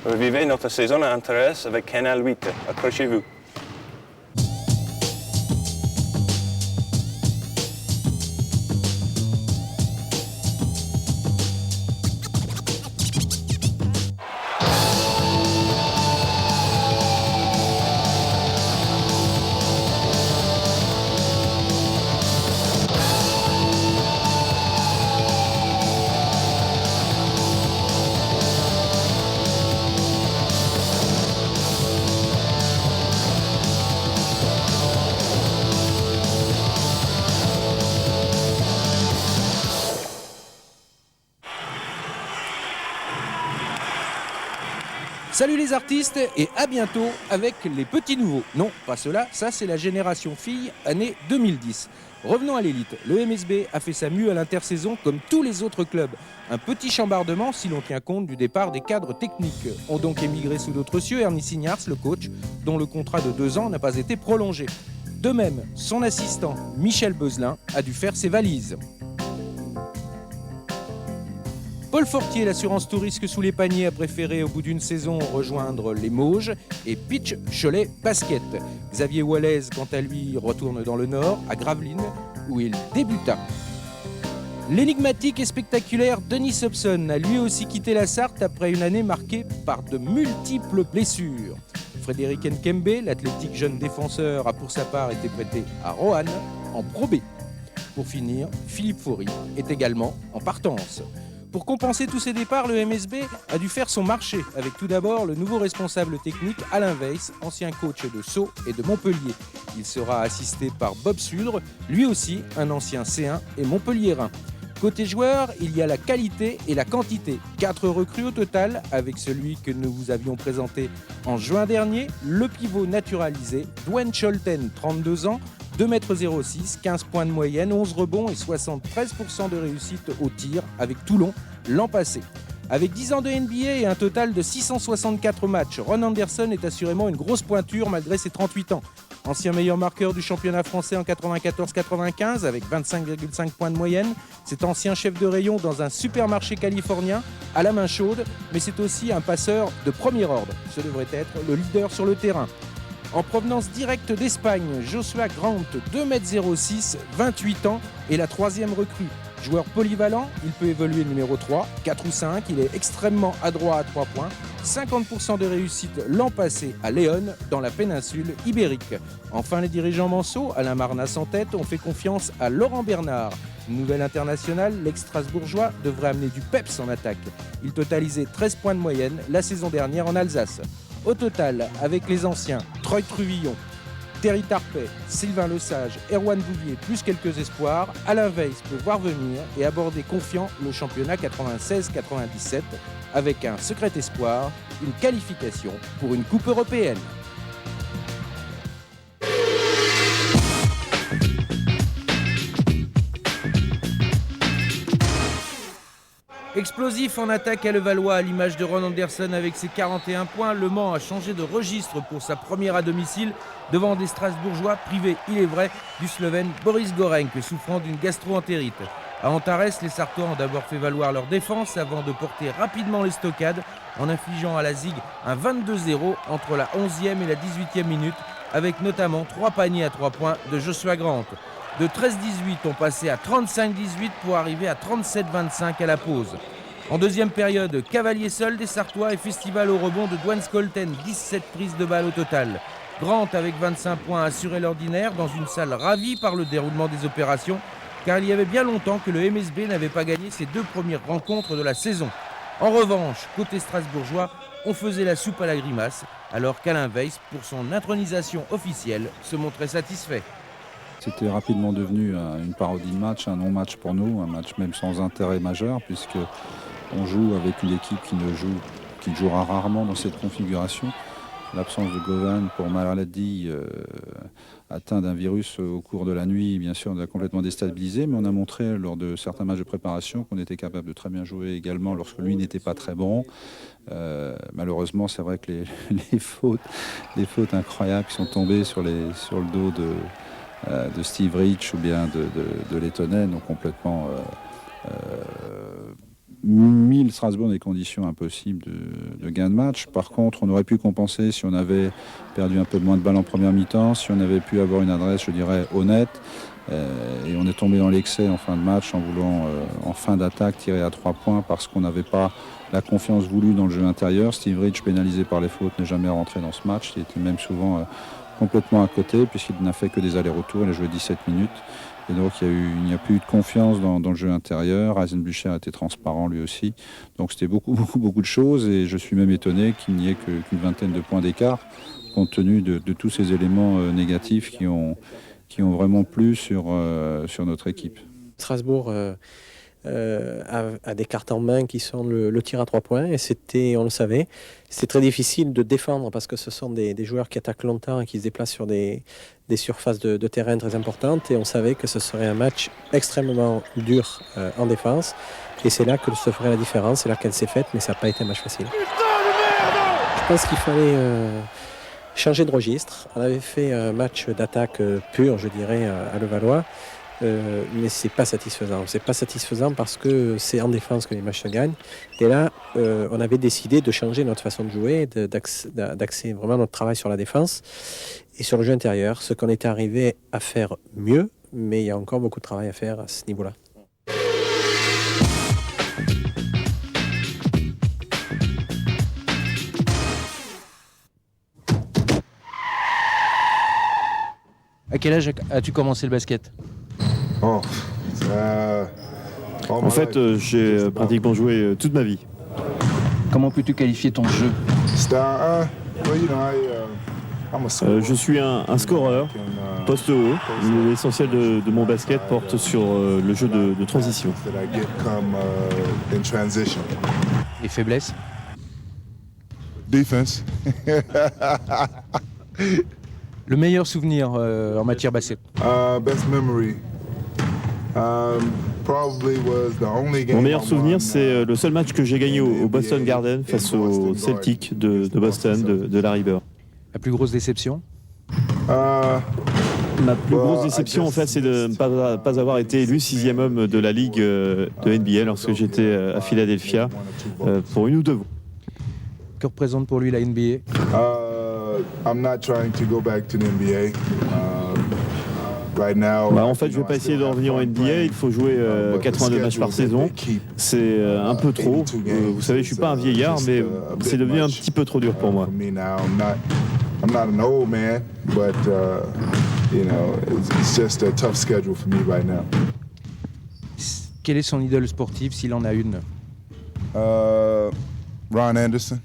Revivez notre saison à Antares avec Canal 8. Accrochez-vous. Salut les artistes et à bientôt avec les petits nouveaux. Non, pas ceux-là, ça c'est la génération fille, année 2010. Revenons à l'élite. Le MSB a fait sa mue à l'intersaison comme tous les autres clubs. Un petit chambardement si l'on tient compte du départ des cadres techniques. Ont donc émigré sous d'autres cieux Ernie Signars, le coach, dont le contrat de 2 ans n'a pas été prolongé. De même, son assistant, Michel Beuzelin, a dû faire ses valises. Paul Fortier, l'assurance tout risque sous les paniers, a préféré au bout d'une saison rejoindre les Mauges et Pitch Cholet Basket. Xavier Wallace, quant à lui, retourne dans le Nord, à Gravelines, où il débuta. L'énigmatique et spectaculaire Denis Hobson a lui aussi quitté la Sarthe après une année marquée par de multiples blessures. Frédéric Nkembe, l'athlétique jeune défenseur, a pour sa part été prêté à Roanne en Pro B. Pour finir, Philippe Faury est également en partance. Pour compenser tous ces départs, le MSB a dû faire son marché avec tout d'abord le nouveau responsable technique Alain Weiss, ancien coach de Sceaux et de Montpellier. Il sera assisté par Bob Suldre, lui aussi un ancien C1 et montpelliérain. Côté joueurs, il y a la qualité et la quantité. 4 recrues au total, avec celui que nous vous avions présenté en juin dernier, le pivot naturalisé, Dwayne Scholten, 32 ans, 2,06 m, 15 points de moyenne, 11 rebonds et 73% de réussite au tir avec Toulon l'an passé. Avec 10 ans de NBA et un total de 664 matchs, Ron Anderson est assurément une grosse pointure malgré ses 38 ans. Ancien meilleur marqueur du championnat français en 94-95 avec 25,5 points de moyenne, c'est ancien chef de rayon dans un supermarché californien à la main chaude, mais c'est aussi un passeur de premier ordre. Ce devrait être le leader sur le terrain. En provenance directe d'Espagne, Joshua Grant, 2,06 m, 28 ans, est la 3e recrue. Joueur polyvalent, il peut évoluer numéro 3, 4 ou 5, il est extrêmement adroit à 3 points, 50% de réussite l'an passé à Léon, dans la péninsule ibérique. Enfin, les dirigeants Manceau, Alain Marnas en tête, ont fait confiance à Laurent Bernard. Nouvel international, l'ex-strasbourgeois devrait amener du peps en attaque. Il totalisait 13 points de moyenne la saison dernière en Alsace. Au total, avec les anciens, Troy Truvillon, Terry Tarpey, Sylvain Lesage, Erwan Bouvier, plus quelques espoirs, Alain Weiss peut voir venir et aborder confiant le championnat 96-97 avec un secret espoir, une qualification pour une coupe européenne. Explosif en attaque à Levallois à l'image de Ron Anderson avec ses 41 points, Le Mans a changé de registre pour sa première à domicile devant des Strasbourgeois privés, il est vrai, du Slovène Boris Gorenc souffrant d'une gastro-entérite. À Antares, les Sartois ont d'abord fait valoir leur défense avant de porter rapidement les stockades en infligeant à la Zig un 22-0 entre la 11e et la 18e minute avec notamment 3 paniers à 3 points de Joshua Grant. De 13-18, on passait à 35-18 pour arriver à 37-25 à la pause. En deuxième période, cavalier seul des Sartois et festival au rebond de Dwayne Scholten, 17 prises de balles au total. Grant avec 25 points assurait l'ordinaire dans une salle ravie par le déroulement des opérations, car il y avait bien longtemps que le MSB n'avait pas gagné ses 2 premières rencontres de la saison. En revanche, côté strasbourgeois, on faisait la soupe à la grimace, alors qu'Alain Weiss, pour son intronisation officielle, se montrait satisfait. C'était rapidement devenu une parodie de match, un non-match pour nous, un match même sans intérêt majeur, puisque on joue avec une équipe qui jouera rarement dans cette configuration. L'absence de Govan pour maladie atteint d'un virus au cours de la nuit, bien sûr, nous a complètement déstabilisé, mais on a montré lors de certains matchs de préparation qu'on était capable de très bien jouer également lorsque lui n'était pas très bon. Malheureusement, c'est vrai que les fautes incroyables qui sont tombées sur le dos de Steve Rich ou bien de Lettonen ont complètement mis le Strasbourg dans des conditions impossibles de gain de match. Par contre, on aurait pu compenser si on avait perdu un peu moins de balles en première mi-temps, si on avait pu avoir une adresse, je dirais, honnête. Et on est tombé dans l'excès en fin de match en voulant, en fin d'attaque, tirer à 3 points parce qu'on n'avait pas la confiance voulue dans le jeu intérieur. Steve Rich, pénalisé par les fautes, n'est jamais rentré dans ce match. Il était même souvent complètement à côté puisqu'il n'a fait que des allers-retours. Il a joué 17 minutes. Et donc il n'y a plus eu de confiance dans le jeu intérieur. Eisenbucher était transparent lui aussi. Donc c'était beaucoup de choses et je suis même étonné qu'il n'y ait qu'une vingtaine de points d'écart compte tenu de tous ces éléments négatifs qui ont vraiment plu sur notre équipe. Strasbourg a des cartes en main qui sont le tir à 3 points et on le savait, c'est très difficile de défendre parce que ce sont des joueurs qui attaquent longtemps et qui se déplacent sur des surfaces de terrain très importantes et on savait que ce serait un match extrêmement dur en défense et c'est là que se ferait la différence, c'est là qu'elle s'est faite mais ça n'a pas été un match facile. Je pense qu'il fallait changer de registre. On avait fait un match d'attaque pur, je dirais, à Levallois. Mais c'est pas satisfaisant. C'est pas satisfaisant parce que c'est en défense que les matchs se gagnent. Et là, on avait décidé de changer notre façon de jouer, d'axer vraiment notre travail sur la défense et sur le jeu intérieur, ce qu'on était arrivé à faire mieux, mais il y a encore beaucoup de travail à faire à ce niveau-là. À quel âge as-tu commencé le basket ? En fait, j'ai pratiquement joué toute ma vie. Comment peux-tu qualifier ton jeu ? Je suis un scoreur, poste haut. L'essentiel de mon basket porte sur le jeu de transition. Les faiblesses ? Defense. Le meilleur souvenir en matière basket ? Best memory. Mon meilleur souvenir, c'est le seul match que j'ai gagné au Boston Garden face aux Celtics de Boston, de Larry Bird. La plus grosse déception ? Ma plus grosse déception, en fait, c'est de ne pas avoir été élu 6e homme de la Ligue de NBA lorsque j'étais à Philadelphia pour une ou deux fois. Que représente pour lui la NBA ? I'm not trying to go back to the NBA. Right now, en fait, je ne vais pas essayer de revenir en NBA. Il faut jouer 82 matchs par saison. C'est un peu trop. Vous savez, je ne suis pas un vieillard, mais c'est devenu un petit peu trop dur pour moi. I'm not an old man, but it's just a tough schedule for me right now. Quelle est son idole sportive, s'il en a une ? Ron Anderson.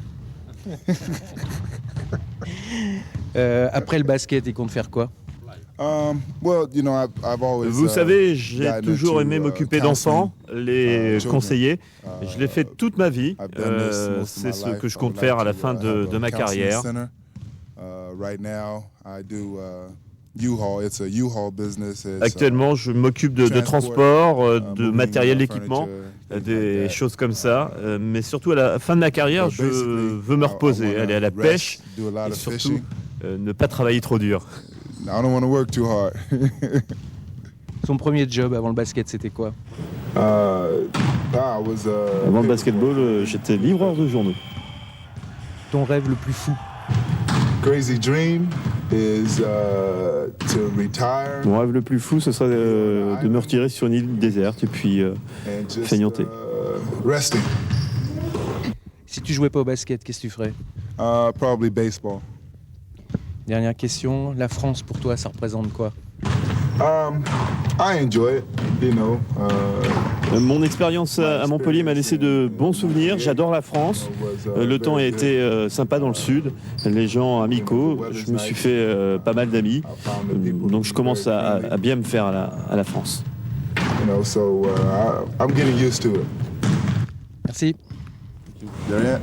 Après le basket, il compte faire quoi ? Vous savez, j'ai toujours aimé m'occuper d'enfants, les conseiller. Je l'ai fait toute ma vie. C'est ce que je compte faire à la fin de ma carrière. Actuellement, je m'occupe de transport, de matériel d'équipement, des choses comme ça. Mais surtout, à la fin de ma carrière, je veux me reposer, aller à la pêche et surtout ne pas travailler trop dur. I don't want to work too hard. Son premier job avant le basket, c'était quoi ? Avant le basketball, j'étais livreur de journaux. Ton rêve le plus fou ? Crazy dream is to retire. Mon rêve le plus fou, ce serait de me retirer sur une île déserte et puis feignanter. Resting. Si tu jouais pas au basket, qu'est-ce que tu ferais ? Probably baseball. Dernière question, la France pour toi, ça représente quoi ? I enjoy it, Mon expérience à Montpellier m'a laissé de bons souvenirs. J'adore la France. Le temps a été sympa dans le sud. Les gens amicaux. Je me suis fait pas mal d'amis. Donc je commence à bien me faire à la France. I'm getting used to it. Merci. De rien.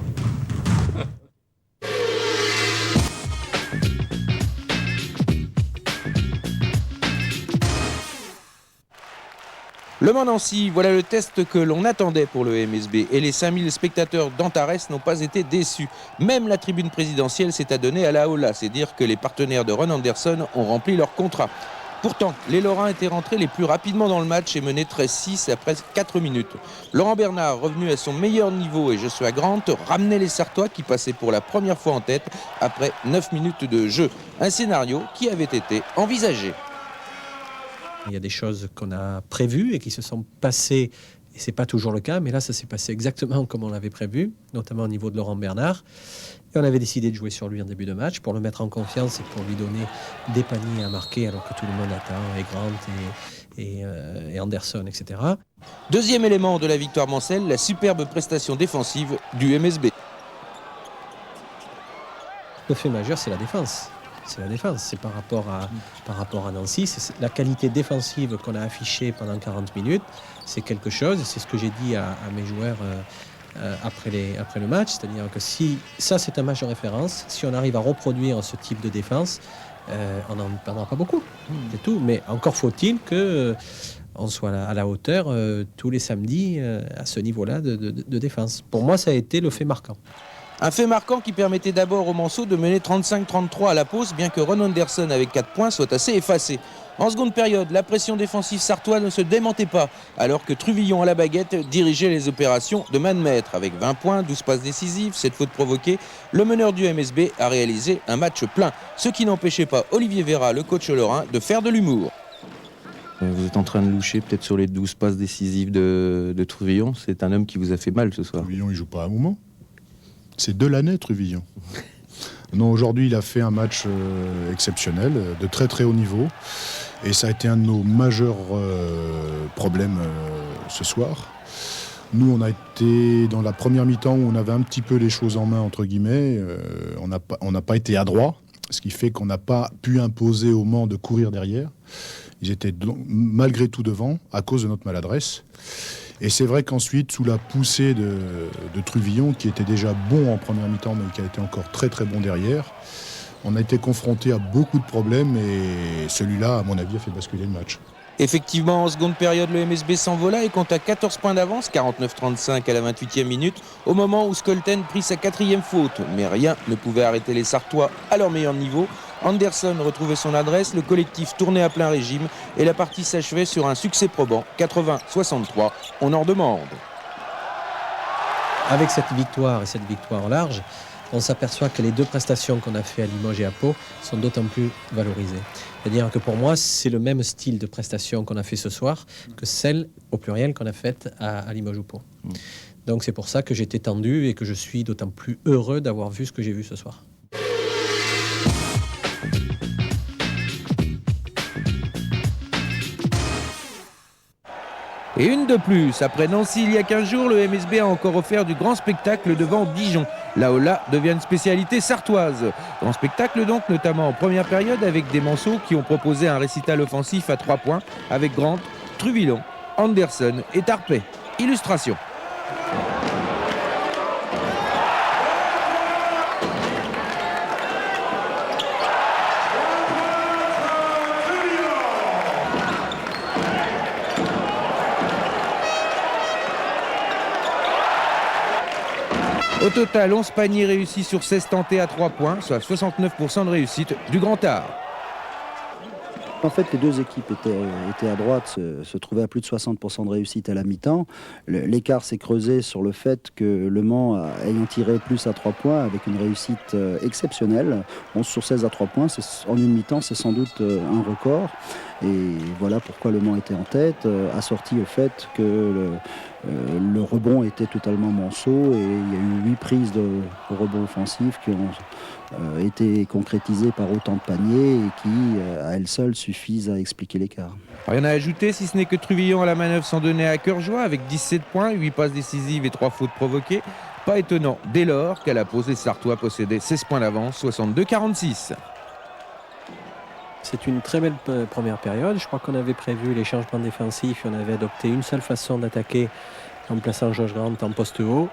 Le Mans Nancy, voilà le test que l'on attendait pour le MSB et les 5000 spectateurs d'Antares n'ont pas été déçus. Même la tribune présidentielle s'est adonnée à la hola, c'est dire que les partenaires de Ron Anderson ont rempli leur contrat. Pourtant, les Lorrains étaient rentrés les plus rapidement dans le match et menaient 13-6 après 4 minutes. Laurent Bernard, revenu à son meilleur niveau, et Joshua Grant ramenaient les Sartois qui passaient pour la première fois en tête après 9 minutes de jeu. Un scénario qui avait été envisagé. Il y a des choses qu'on a prévues et qui se sont passées, et ce n'est pas toujours le cas, mais là ça s'est passé exactement comme on l'avait prévu, notamment au niveau de Laurent Bernard. Et on avait décidé de jouer sur lui en début de match pour le mettre en confiance et pour lui donner des paniers à marquer alors que tout le monde attend, et Grant et Anderson, etc. Deuxième élément de la victoire mancelle, la superbe prestation défensive du MSB. Le fait majeur, c'est la défense. C'est la défense, c'est par rapport à Nancy, c'est la qualité défensive qu'on a affichée pendant 40 minutes, c'est quelque chose, c'est ce que j'ai dit à mes joueurs après le match, c'est-à-dire que si ça c'est un match de référence, si on arrive à reproduire ce type de défense, on n'en perdra pas beaucoup, c'est tout, mais encore faut-il qu'on soit à la hauteur tous les samedis à ce niveau-là de défense. Pour moi, ça a été le fait marquant. Un fait marquant qui permettait d'abord aux Manceaux de mener 35-33 à la pause, bien que Ron Anderson avec 4 points soit assez effacé. En seconde période, la pression défensive sartoise ne se démentait pas, alors que Truvillon à la baguette dirigeait les opérations de main de maître. Avec 20 points, 12 passes décisives, 7 fautes provoquées, le meneur du MSB a réalisé un match plein, ce qui n'empêchait pas Olivier Véra, le coach lorrain, de faire de l'humour. Vous êtes en train de loucher peut-être sur les 12 passes décisives de Truvillon. C'est un homme qui vous a fait mal ce soir. Truvillon, il joue pas à un moment. C'est de l'année, Truvillon. Non, aujourd'hui, il a fait un match exceptionnel, de très très haut niveau. Et ça a été un de nos majeurs problèmes ce soir. Nous, on a été dans la première mi-temps où on avait un petit peu les choses en main, entre guillemets. On n'a pas été adroit, ce qui fait qu'on n'a pas pu imposer au Mans de courir derrière. Ils étaient malgré tout devant, à cause de notre maladresse. Et c'est vrai qu'ensuite, sous la poussée de Truvillon, qui était déjà bon en première mi-temps, mais qui a été encore très très bon derrière, on a été confronté à beaucoup de problèmes et celui-là, à mon avis, a fait basculer le match. Effectivement, en seconde période, le MSB s'envola et compta 14 points d'avance, 49-35 à la 28e minute, au moment où Skolten prit sa 4e faute. Mais rien ne pouvait arrêter les Sartois à leur meilleur niveau. Anderson retrouvait son adresse, le collectif tournait à plein régime et la partie s'achevait sur un succès probant, 80-63, on en demande. Avec cette victoire et cette victoire large, on s'aperçoit que les deux prestations qu'on a fait à Limoges et à Pau sont d'autant plus valorisées. C'est-à-dire que pour moi, c'est le même style de prestation qu'on a fait ce soir que celle, au pluriel, qu'on a faite à Limoges ou Pau. Donc c'est pour ça que j'étais tendu et que je suis d'autant plus heureux d'avoir vu ce que j'ai vu ce soir. Et une de plus, après Nancy il y a 15 jours, le MSB a encore offert du grand spectacle devant Dijon. La Ola devient une spécialité sartoise. Grand spectacle donc, notamment en première période avec des Manceaux qui ont proposé un récital offensif à 3 points avec Grant, Truvillon, Anderson et Tarpey. Illustration. Au total, 11 paniers réussis sur 16 tentés à 3 points, soit 69% de réussite du Grand Art. En fait, les deux équipes étaient à droite, se trouvaient à plus de 60% de réussite à la mi-temps. L'écart s'est creusé sur le fait que Le Mans, ayant tiré plus à 3 points, avec une réussite exceptionnelle, 11 sur 16 à 3 points, en une mi-temps, c'est sans doute un record. Et voilà pourquoi Le Mans était en tête, assorti au fait que le rebond était totalement Manceau et il y a eu 8 prises de rebond offensif qui ont été concrétisées par autant de paniers et qui, à elles seules, suffisent à expliquer l'écart. Rien à ajouter, si ce n'est que Truvillon à la manœuvre s'en donnait à cœur joie avec 17 points, 8 passes décisives et 3 fautes provoquées. Pas étonnant dès lors qu'à la pause, les Sartois possédaient 16 points d'avance, 62-46. C'est une très belle première période. Je crois qu'on avait prévu les changements défensifs et on avait adopté une seule façon d'attaquer en plaçant Josh Grant en poste haut.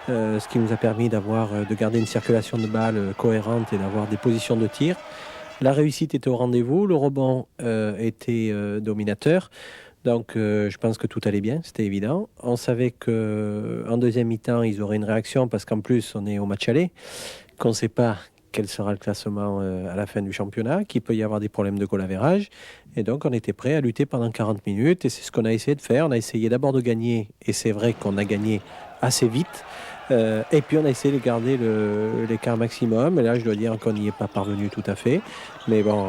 Ce qui nous a permis de garder une circulation de balles cohérente et d'avoir des positions de tir. La réussite était au rendez-vous, le rebond était dominateur. Donc je pense que tout allait bien, c'était évident. On savait qu'en deuxième mi-temps, ils auraient une réaction parce qu'en plus, on est au match aller, qu'on ne sait pas quel sera le classement à la fin du championnat, qu'il peut y avoir des problèmes de goal average. Et donc, on était prêt à lutter pendant 40 minutes. Et c'est ce qu'on a essayé de faire. On a essayé d'abord de gagner. Et c'est vrai qu'on a gagné assez vite. Et puis, on a essayé de garder l'écart maximum. Et là, je dois dire qu'on n'y est pas parvenu tout à fait. Mais bon,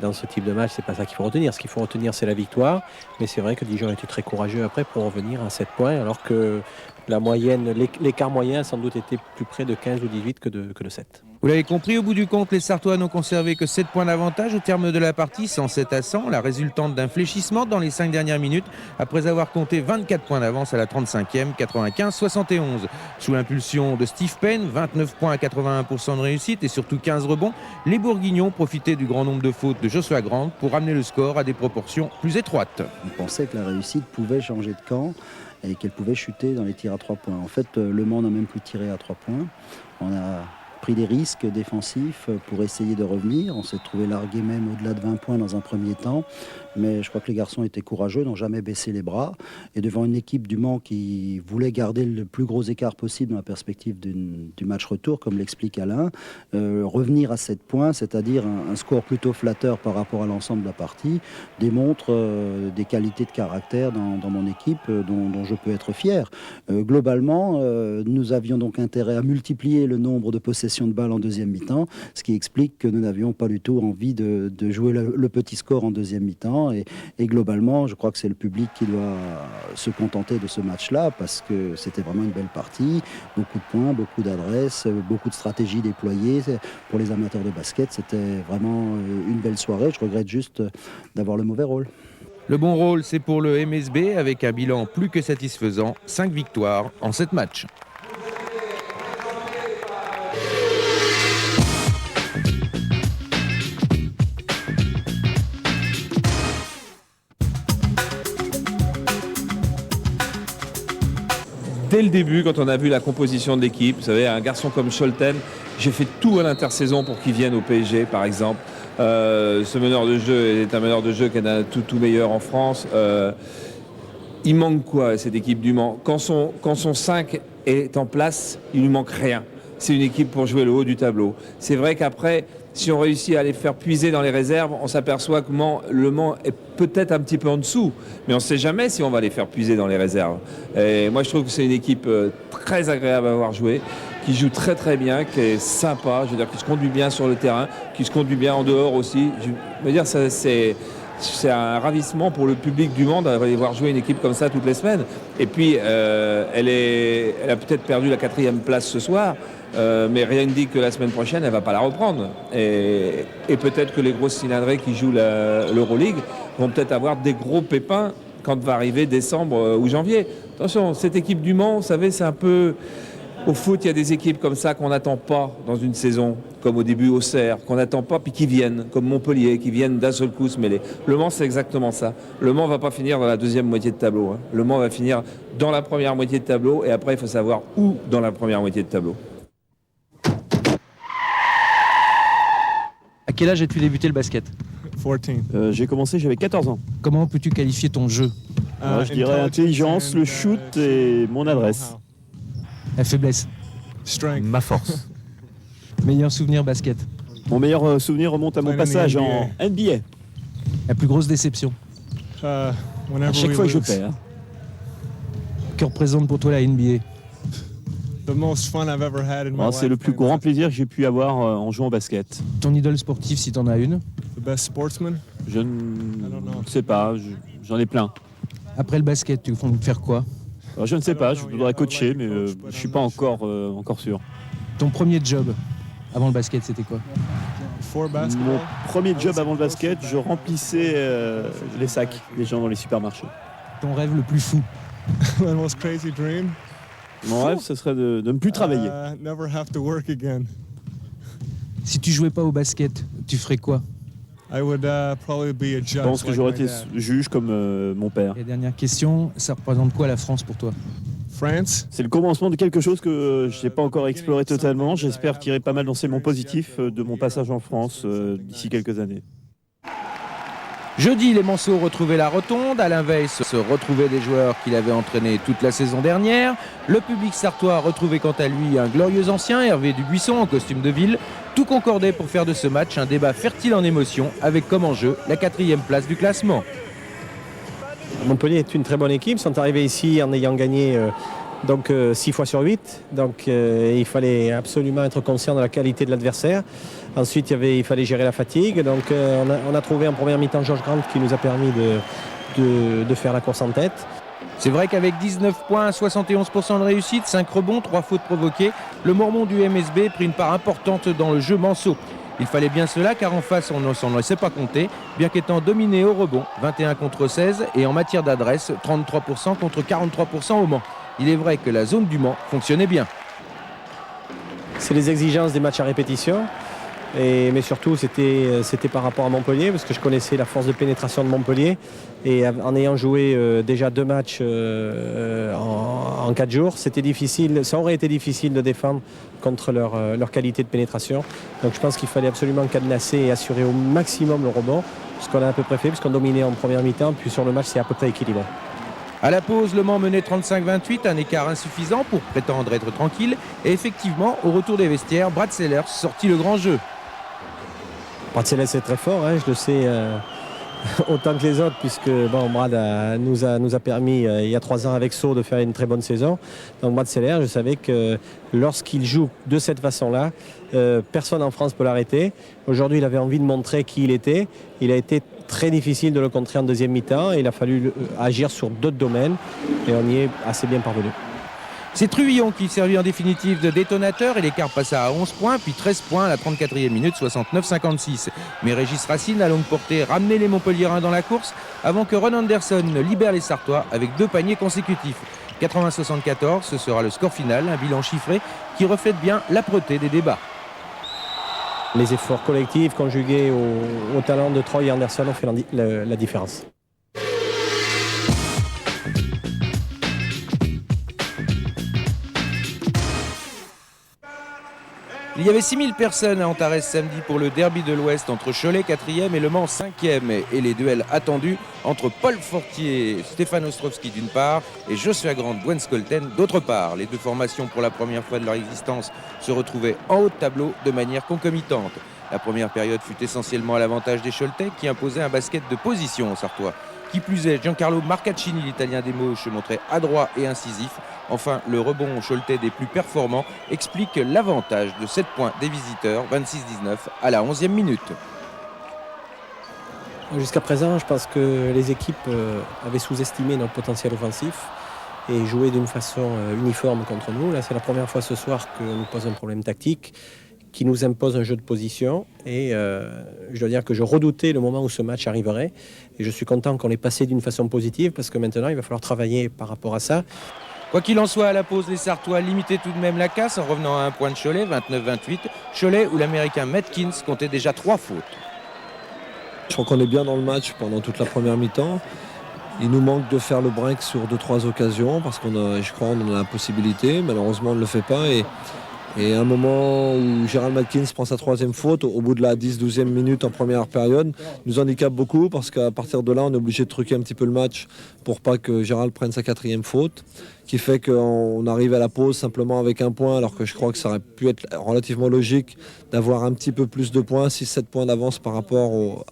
dans ce type de match, c'est pas ça qu'il faut retenir. Ce qu'il faut retenir, c'est la victoire. Mais c'est vrai que Dijon a été très courageux après pour revenir à 7 points, alors que la moyenne, l'écart moyen a sans doute été plus près de 15 ou 18 que de 7. Vous l'avez compris, au bout du compte, les Sartois n'ont conservé que 7 points d'avantage au terme de la partie, 107 à 100, la résultante d'un fléchissement dans les 5 dernières minutes, après avoir compté 24 points d'avance à la 35e, 95-71. Sous l'impulsion de Steve Payne, 29 points à 81% de réussite et surtout 15 rebonds, les Bourguignons profitaient du grand nombre de fautes de Joshua Grant pour ramener le score à des proportions plus étroites. On pensait que la réussite pouvait changer de camp et qu'elle pouvait chuter dans les tirs à 3 points. En fait, Le Mans n'a même plus tiré à 3 points. On a pris des risques défensifs pour essayer de revenir. On s'est trouvé largué même au-delà de 20 points dans un premier temps. Mais je crois que les garçons étaient courageux, n'ont jamais baissé les bras. Et devant une équipe du Mans qui voulait garder le plus gros écart possible dans la perspective du match retour, comme l'explique Alain, revenir à 7 points, c'est-à-dire un score plutôt flatteur par rapport à l'ensemble de la partie, démontre des qualités de caractère dans mon équipe dont je peux être fier. Globalement, nous avions donc intérêt à multiplier le nombre de possessions de balles en deuxième mi-temps, ce qui explique que nous n'avions pas du tout envie de jouer le petit score en deuxième mi-temps. Et globalement, je crois que c'est le public qui doit se contenter de ce match-là parce que c'était vraiment une belle partie. Beaucoup de points, beaucoup d'adresses, beaucoup de stratégies déployées. Pour les amateurs de basket, c'était vraiment une belle soirée. Je regrette juste d'avoir le mauvais rôle. Le bon rôle, c'est pour le MSB avec un bilan plus que satisfaisant, 5 victoires en 7 matchs. Dès le début, quand on a vu la composition de l'équipe, vous savez, un garçon comme Scholten, j'ai fait tout à l'intersaison pour qu'il vienne au PSG, par exemple. Ce meneur de jeu est un meneur de jeu qui est un tout meilleur en France. Il manque quoi à cette équipe du Mans ? Quand son 5 est en place, il lui manque rien. C'est une équipe pour jouer le haut du tableau. C'est vrai qu'après, si on réussit à les faire puiser dans les réserves, on s'aperçoit que le Mans est peut-être un petit peu en dessous, mais on ne sait jamais si on va les faire puiser dans les réserves. Et moi, je trouve que c'est une équipe très agréable à avoir joué, qui joue très très bien, qui est sympa, je veux dire, qui se conduit bien sur le terrain, qui se conduit bien en dehors aussi. Je veux dire, c'est un ravissement pour le public du Mans d'aller voir jouer une équipe comme ça toutes les semaines. Et puis, elle a peut-être perdu la 4e place ce soir, mais rien ne dit que la semaine prochaine, elle ne va pas la reprendre. Et peut-être que les grosses cylindrées qui jouent l'Euroleague vont peut-être avoir des gros pépins quand va arriver décembre ou janvier. Attention, cette équipe du Mans, vous savez, c'est un peu... Au foot, il y a des équipes comme ça qu'on n'attend pas dans une saison, comme au début Auxerre, qu'on n'attend pas puis qui viennent, comme Montpellier, qui viennent d'un seul coup se mêler. Le Mans, c'est exactement ça. Le Mans ne va pas finir dans la deuxième moitié de tableau. Le Mans va finir dans la première moitié de tableau et après, il faut savoir où dans la première moitié de tableau. À quel âge as-tu débuté le basket ? 14. J'ai commencé, j'avais 14 ans. Comment peux-tu qualifier ton jeu ? Je dirais intelligence, le shoot et mon adresse. La faiblesse. Ma force. Meilleur souvenir basket. Mon meilleur souvenir remonte à mon passage en NBA. La plus grosse déception. À chaque fois que je perds. Que représente pour toi la NBA ? C'est le plus grand plaisir que j'ai pu avoir en jouant au basket. Ton idole sportive, si t'en as une ? Je ne sais pas, j'en ai plein. Après le basket, tu comptes faire quoi ? Alors, je ne sais pas, je voudrais coacher, mais je ne suis pas encore sûr. Ton premier job avant le basket, c'était quoi ? Mon premier job avant le basket, je remplissais les sacs des gens dans les supermarchés. Ton rêve le plus fou ? Mon rêve, ce serait de ne plus travailler. Si tu jouais pas au basket, tu ferais quoi ? Je pense que j'aurais été juge comme mon père. Et dernière question, ça représente quoi la France pour toi ? C'est le commencement de quelque chose que je n'ai pas encore exploré totalement. J'espère tirer pas mal d'enseignements positifs de mon passage en France d'ici quelques années. Jeudi, les Manceaux retrouvaient la rotonde. Alain Weiss se retrouvait des joueurs qu'il avait entraînés toute la saison dernière. Le public sartois retrouvait quant à lui un glorieux ancien, Hervé Dubuisson, en costume de ville. Tout concordait pour faire de ce match un débat fertile en émotions, avec comme enjeu la 4e place du classement. Montpellier est une très bonne équipe. Ils sont arrivés ici en ayant gagné 6 fois sur 8. Donc il fallait absolument être conscient de la qualité de l'adversaire. Ensuite, il fallait gérer la fatigue. Donc on a trouvé en première mi-temps Georges Grant qui nous a permis de faire la course en tête. C'est vrai qu'avec 19 points, 71% de réussite, 5 rebonds, 3 fautes provoquées, le Mormon du MSB prit une part importante dans le jeu Manceau. Il fallait bien cela car en face on ne s'en laissait pas compter, bien qu'étant dominé au rebond, 21 contre 16 et en matière d'adresse, 33% contre 43% au Mans. Il est vrai que la zone du Mans fonctionnait bien. C'est les exigences des matchs à répétition. Mais surtout, c'était par rapport à Montpellier, parce que je connaissais la force de pénétration de Montpellier. Et en ayant joué déjà 2 matchs en 4 jours, ça aurait été difficile de défendre contre leur qualité de pénétration. Donc je pense qu'il fallait absolument cadenasser et assurer au maximum le rebond, ce qu'on a à peu près fait, puisqu'on dominait en première mi-temps, puis sur le match, c'est à peu près équilibré. À la pause, Le Mans menait 35-28, un écart insuffisant pour prétendre être tranquille. Et effectivement, au retour des vestiaires, Brad Sellers sortit le grand jeu. Brad Sellers est très fort, je le sais autant que les autres, puisque Brad nous a permis il y a 3 ans avec Sceaux de faire une très bonne saison. Donc Brad Sellers, je savais que lorsqu'il joue de cette façon-là, personne en France peut l'arrêter. Aujourd'hui, il avait envie de montrer qui il était. Il a été très difficile de le contrer en deuxième mi-temps. Il a fallu agir sur d'autres domaines et on y est assez bien parvenu. C'est Truillon qui servit en définitive de détonateur et l'écart passa à 11 points, puis 13 points à la 34e minute, 69-56. Mais Régis Racine, à longue portée, ramenait les Montpelliérains dans la course avant que Ron Anderson ne libère les Sartois avec 2 paniers consécutifs. 80-74, ce sera le score final, un bilan chiffré qui reflète bien l'âpreté des débats. Les efforts collectifs conjugués au talent de Troy et Anderson ont fait la différence. Il y avait 6000 personnes à Antares samedi pour le derby de l'Ouest entre Cholet 4e et Le Mans 5e. Et les duels attendus entre Paul Fortier, Stéphane Ostrovski d'une part et Joshua Grant, Gwen Skolten d'autre part. Les 2 formations pour la première fois de leur existence se retrouvaient en haut de tableau de manière concomitante. La première période fut essentiellement à l'avantage des Choletais qui imposaient un basket de position aux Sartois. Qui plus est, Giancarlo Marcaccini, l'Italien des Mauches, se montrait adroit et incisif. Enfin, le rebond choletais des plus performants explique l'avantage de 7 points des visiteurs, 26-19 à la 11e minute. Jusqu'à présent, je pense que les équipes avaient sous-estimé notre potentiel offensif et joué d'une façon uniforme contre nous. Là, c'est la première fois ce soir que nous pose un problème tactique qui nous impose un jeu de position et je dois dire que je redoutais le moment où ce match arriverait et je suis content qu'on l'ait passé d'une façon positive parce que maintenant il va falloir travailler par rapport à ça. Quoi qu'il en soit, à la pause, les Sartois limitaient tout de même la casse en revenant à un point de Cholet, 29-28. Cholet où l'Américain Matkins comptait déjà 3 fautes. Je crois qu'on est bien dans le match pendant toute la première mi-temps. Il nous manque de faire le break sur 2-3 occasions parce je crois qu'on en a la possibilité. Malheureusement, on ne le fait pas. Et à un moment où Gérald Matkins prend sa 3e faute, au bout de la 10-12e minute en première période, nous handicape beaucoup parce qu'à partir de là, on est obligé de truquer un petit peu le match pour pas que Gérald prenne sa 4e faute, qui fait qu'on arrive à la pause simplement avec 1 point, alors que je crois que ça aurait pu être relativement logique d'avoir un petit peu plus de points, 6-7 points d'avance par rapport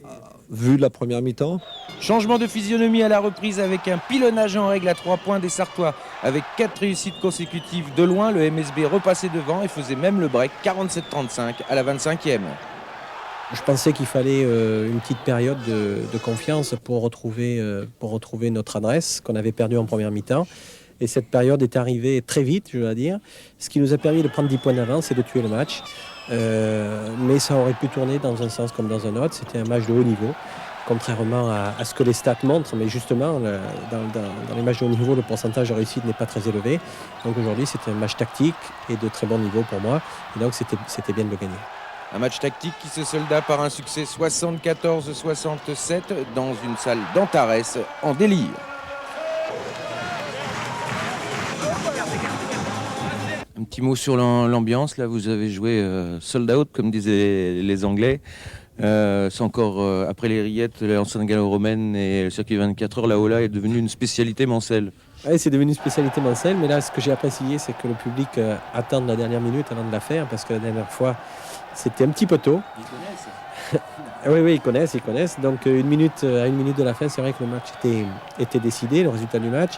vu de la première mi-temps. Changement de physionomie à la reprise avec un pilonnage en règle à 3 points des Sartois. Avec 4 réussites consécutives de loin, le MSB repassait devant et faisait même le break 47-35 à la 25e. Je pensais qu'il fallait une petite période de confiance pour retrouver notre adresse qu'on avait perdue en première mi-temps. Et cette période est arrivée très vite, je dois dire, ce qui nous a permis de prendre 10 points d'avance et de tuer le match. Mais ça aurait pu tourner dans un sens comme dans un autre. C'était un match de haut niveau, contrairement à ce que les stats montrent. Mais justement, dans les matchs de haut niveau, le pourcentage de réussite n'est pas très élevé. Donc aujourd'hui, c'était un match tactique et de très bon niveau pour moi. Et donc c'était bien de le gagner. Un match tactique qui se solda par un succès 74-67 dans une salle d'Antares en délire. Un petit mot sur l'ambiance. Là, vous avez joué sold out, comme disaient les Anglais. C'est encore après les rillettes, l'ancienne gallo-romaine et le circuit 24 heures, la Ola est devenue une spécialité mancelle. Oui, c'est devenu une spécialité mancelle, mais là, ce que j'ai apprécié, c'est que le public attend la dernière minute avant de la faire, parce que la dernière fois, c'était un petit peu tôt. Ils connaissent. Oui, ils connaissent. Donc, à une minute de la fin, c'est vrai que le match était décidé, le résultat du match.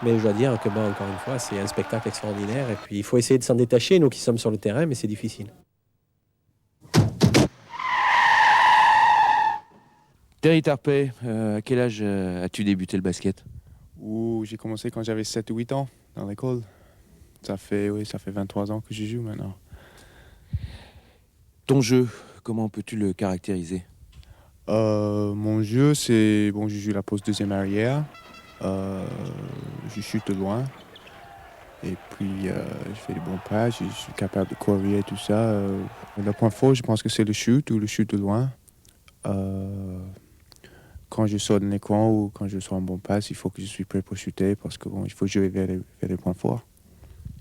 Mais je dois dire que, bon, encore une fois, c'est un spectacle extraordinaire. Et puis, il faut essayer de s'en détacher, nous qui sommes sur le terrain, mais c'est difficile. Terry Tarpey, à quel âge as-tu débuté le basket? J'ai commencé quand j'avais 7 ou 8 ans dans l'école. Ça fait 23 ans que je joue maintenant. Ton jeu, comment peux-tu le caractériser? Mon jeu, je joue la poste deuxième arrière. Je chute de loin. Et puis, je fais des bons pas. Je suis capable de courir et tout ça. Le point fort, je pense que c'est le shoot ou le shoot de loin. Quand je sors de l'écran ou quand je sors en bon passe, il faut que je sois prêt pour shooter parce que il faut jouer vers les points forts.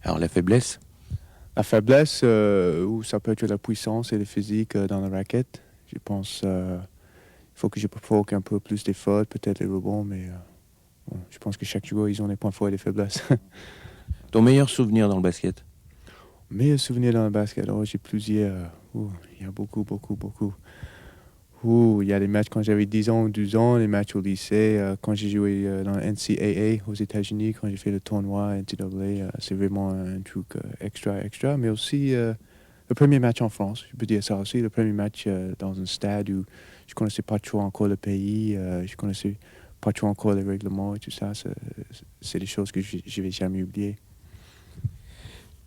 Alors la faiblesse? La faiblesse, ça peut être la puissance et le physique dans la raquette. Je pense il faut que je provoque un peu plus d'efforts, peut-être les rebonds, mais je pense que chaque joueur, ils ont des points forts et des faiblesses. Ton meilleur souvenir dans le basket? Meilleur souvenir dans le basket, j'ai plusieurs. Il y a beaucoup. Il y a des matchs quand j'avais 10 ans ou 12 ans, les matchs au lycée, quand j'ai joué dans le NCAA aux États-Unis, quand j'ai fait le tournoi NCAA, c'est vraiment un truc extra. Mais aussi le premier match en France, je peux dire ça aussi, le premier match dans un stade où je ne connaissais pas trop encore le pays, je ne connaissais pas trop encore les règlements et tout ça, c'est des choses que je ne vais jamais oublier.